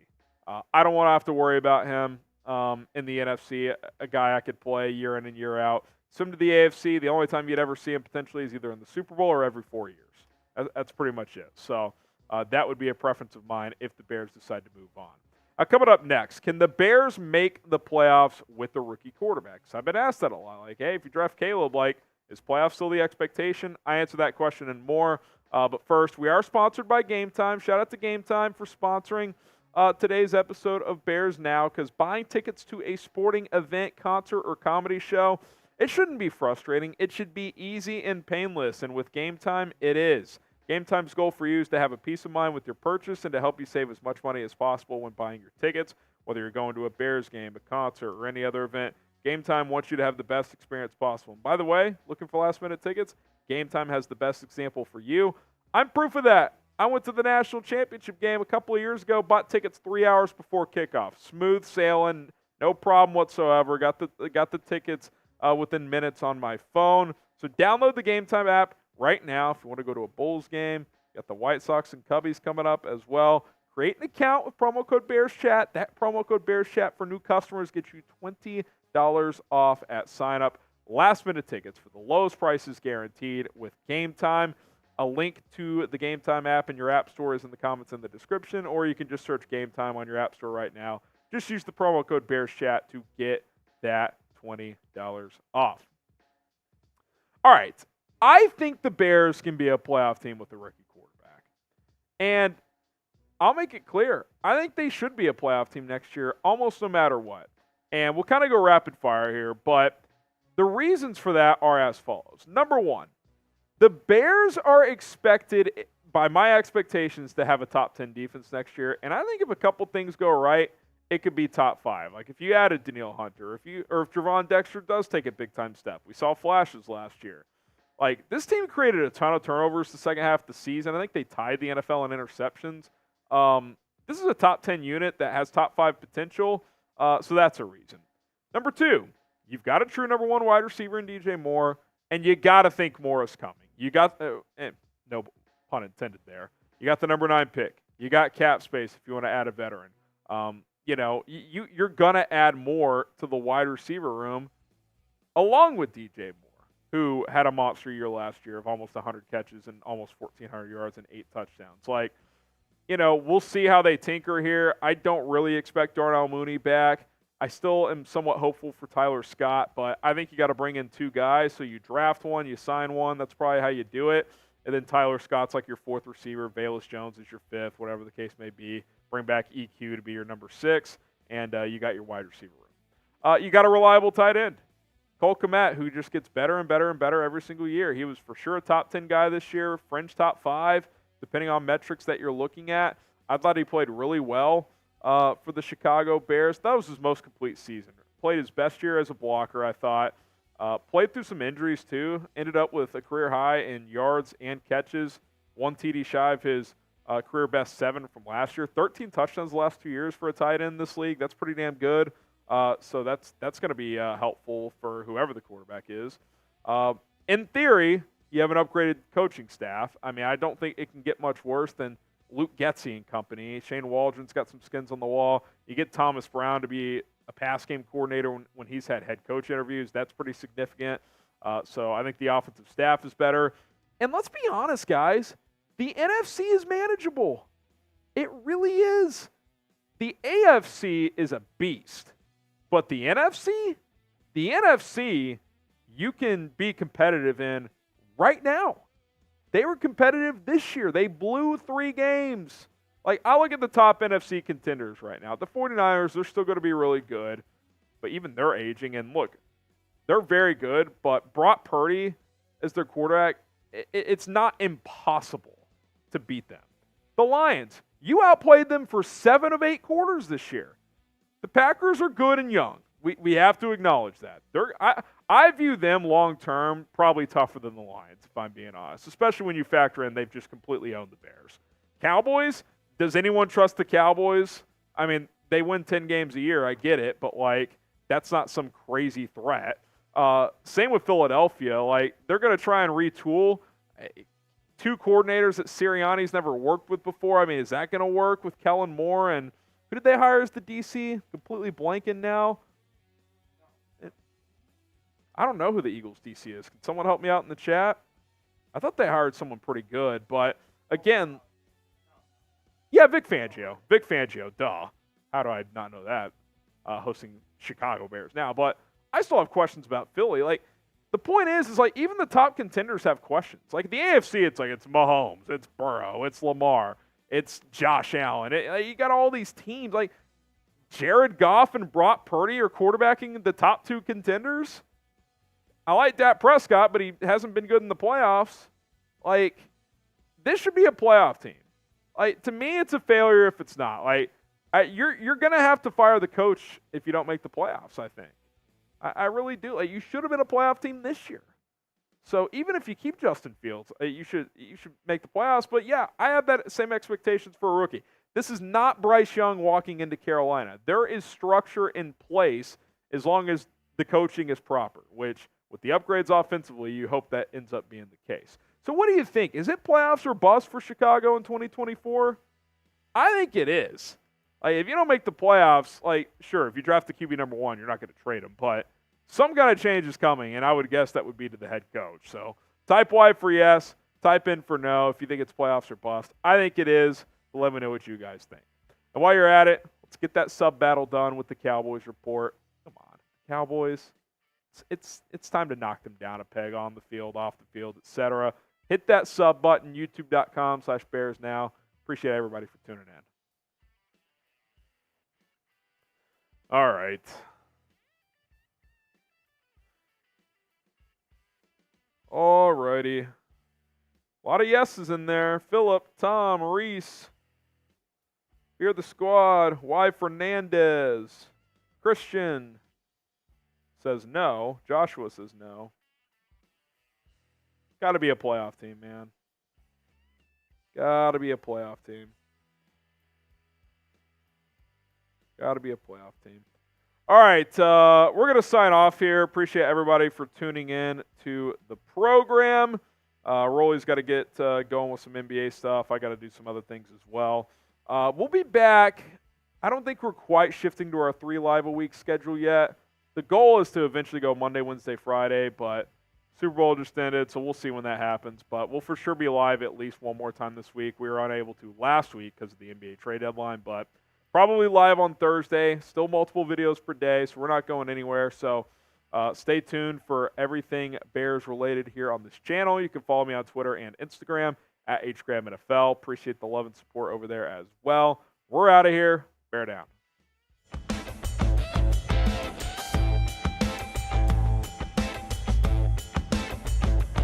Speaker 1: I don't want to have to worry about him in the NFC, a guy I could play year in and year out. Send him to the AFC. The only time you'd ever see him potentially is either in the Super Bowl or every 4 years. That's pretty much it. So that would be a preference of mine if the Bears decide to move on. Coming up next, can the Bears make the playoffs with a rookie quarterback? So I've been asked that a lot. Hey, if you draft Caleb, is playoffs still the expectation? I answer that question and more But first, we are sponsored by Game Time. Shout out to Game Time for sponsoring today's episode of Bears Now, because buying tickets to a sporting event, concert, or comedy show, it shouldn't be frustrating. It should be easy and painless, and with Game Time, it is. Game Time's goal for you is to have a peace of mind with your purchase and to help you save as much money as possible when buying your tickets, whether you're going to a Bears game, a concert, or any other event. Game Time wants you to have the best experience possible. And by the way, looking for last-minute tickets? Game Time has the best example for you. I'm proof of that. I went to the national championship game a couple of years ago, bought tickets 3 hours before kickoff. Smooth sailing, no problem whatsoever. Got the tickets within minutes on my phone. So download the Game Time app right now if you want to go to a Bulls game. Got the White Sox and Cubbies coming up as well. Create an account with promo code BearsChat. That promo code BearsChat for new customers gets you $20 off at sign-up. Last-minute tickets for the lowest prices guaranteed with Game Time. A link to the Game Time app in your app store is in the comments in the description, or you can just search Game Time on your app store right now. Just use the promo code BearsChat to get that $20 off. All right. I think the Bears can be a playoff team with a rookie quarterback. And I'll make it clear. I think they should be a playoff team next year, almost no matter what. And we'll kind of go rapid fire here, but the reasons for that are as follows. Number one, the Bears are expected, by my expectations, to have a top 10 defense next year. And I think if a couple things go right, it could be top 5. Like if you added Danielle Hunter, if Javon Dexter does take a big-time step. We saw flashes last year. Like, this team created a ton of turnovers the second half of the season. I think they tied the NFL in interceptions. This is a top 10 unit that has top 5 potential, so that's a reason. Number two, you've got a true number 1 wide receiver in DJ Moore, and you got to think Moore is coming. You got, no pun intended there, you got the number 9 pick. You got cap space if you want to add a veteran. You're going to add more to the wide receiver room along with DJ Moore, who had a monster year last year of almost 100 catches and almost 1,400 yards and 8 touchdowns. Like, we'll see how they tinker here. I don't really expect Darnell Mooney back. I still am somewhat hopeful for Tyler Scott, but I think you got to bring in 2 guys. So you draft one, you sign one. That's probably how you do it. And then Tyler Scott's like your 4th receiver. Bayless Jones is your 5th, whatever the case may be. Bring back EQ to be your number 6, and you got your wide receiver room. You got a reliable tight end, Cole Kmet, who just gets better and better and better every single year. He was for sure a top 10 guy this year, fringe top 5, depending on metrics that you're looking at. I thought he played really well for the Chicago Bears. That was his most complete season. Played his best year as a blocker, I thought. Played through some injuries, too. Ended up with a career high in yards and catches. 1 TD shy of his career best 7 from last year. 13 touchdowns the last 2 years for a tight end in this league. That's pretty damn good. So that's going to be helpful for whoever the quarterback is. In theory, you have an upgraded coaching staff. I mean, I don't think it can get much worse than Luke Getsy and company. Shane Waldron's got some skins on the wall. You get Thomas Brown to be a pass game coordinator when he's had head coach interviews. That's pretty significant. So I think the offensive staff is better. And let's be honest, guys. The NFC is manageable. It really is. The AFC is a beast. But the NFC, you can be competitive in right now. They were competitive this year. They blew 3 games. Like, I look at the top NFC contenders right now. The 49ers, they're still going to be really good. But even they're aging. And look, they're very good. But Brock Purdy as their quarterback, it's not impossible to beat them. The Lions, you outplayed them for 7 of 8 quarters this year. The Packers are good and young. We have to acknowledge that. I view them long-term probably tougher than the Lions, if I'm being honest, especially when you factor in they've just completely owned the Bears. Cowboys, does anyone trust the Cowboys? I mean, they win 10 games a year. I get it, but, like, that's not some crazy threat. Same with Philadelphia. Like, they're going to try and retool. 2 coordinators that Sirianni's never worked with before. I mean, is that going to work with Kellen Moore? And who did they hire as the DC? Completely blanking now. I don't know who the Eagles DC is. Can someone help me out in the chat? I thought they hired someone pretty good, but again, yeah, Vic Fangio. Vic Fangio, duh. How do I not know that? Hosting Chicago Bears now, but I still have questions about Philly. Like, the point is like even the top contenders have questions. Like the AFC, it's like it's Mahomes, it's Burrow, it's Lamar, it's Josh Allen. You got all these teams like Jared Goff and Brock Purdy are quarterbacking the top 2 contenders. I like Dak Prescott, but he hasn't been good in the playoffs. Like this should be a playoff team. Like to me, it's a failure if it's not. Like you're gonna have to fire the coach if you don't make the playoffs. I think. I really do. Like you should have been a playoff team this year. So even if you keep Justin Fields, you should make the playoffs. But yeah, I have that same expectations for a rookie. This is not Bryce Young walking into Carolina. There is structure in place as long as the coaching is proper, which with the upgrades offensively, you hope that ends up being the case. So what do you think? Is it playoffs or bust for Chicago in 2024? I think it is. Like, if you don't make the playoffs, like, sure, if you draft the QB number 1, you're not going to trade him. But some kind of change is coming, and I would guess that would be to the head coach. So type Y for yes, type in for no if you think it's playoffs or bust. I think it is. But let me know what you guys think. And while you're at it, let's get that sub battle done with the Cowboys report. Come on, Cowboys. It's time to knock them down a peg on the field, off the field, etc. Hit that sub button, youtube.com/BearsNow. Appreciate everybody for tuning in. All right. All righty. A lot of yeses in there. Philip, Tom, Reese. Fear the squad. Y. Fernandez. Christian says no. Joshua says no. Got to be a playoff team, man. Got to be a playoff team. Got to be a playoff team. All right, we're going to sign off here. Appreciate everybody for tuning in to the program. Rolly's got to get going with some NBA stuff. I got to do some other things as well. We'll be back. I don't think we're quite shifting to our 3 live a week schedule yet. The goal is to eventually go Monday, Wednesday, Friday, but Super Bowl just ended, so we'll see when that happens. But we'll for sure be live at least one more time this week. We were unable to last week because of the NBA trade deadline, but probably live on Thursday. Still multiple videos per day, so we're not going anywhere. So stay tuned for everything Bears related here on this channel. You can follow me on Twitter and Instagram at HGramNFL. Appreciate the love and support over there as well. We're out of here. Bear down.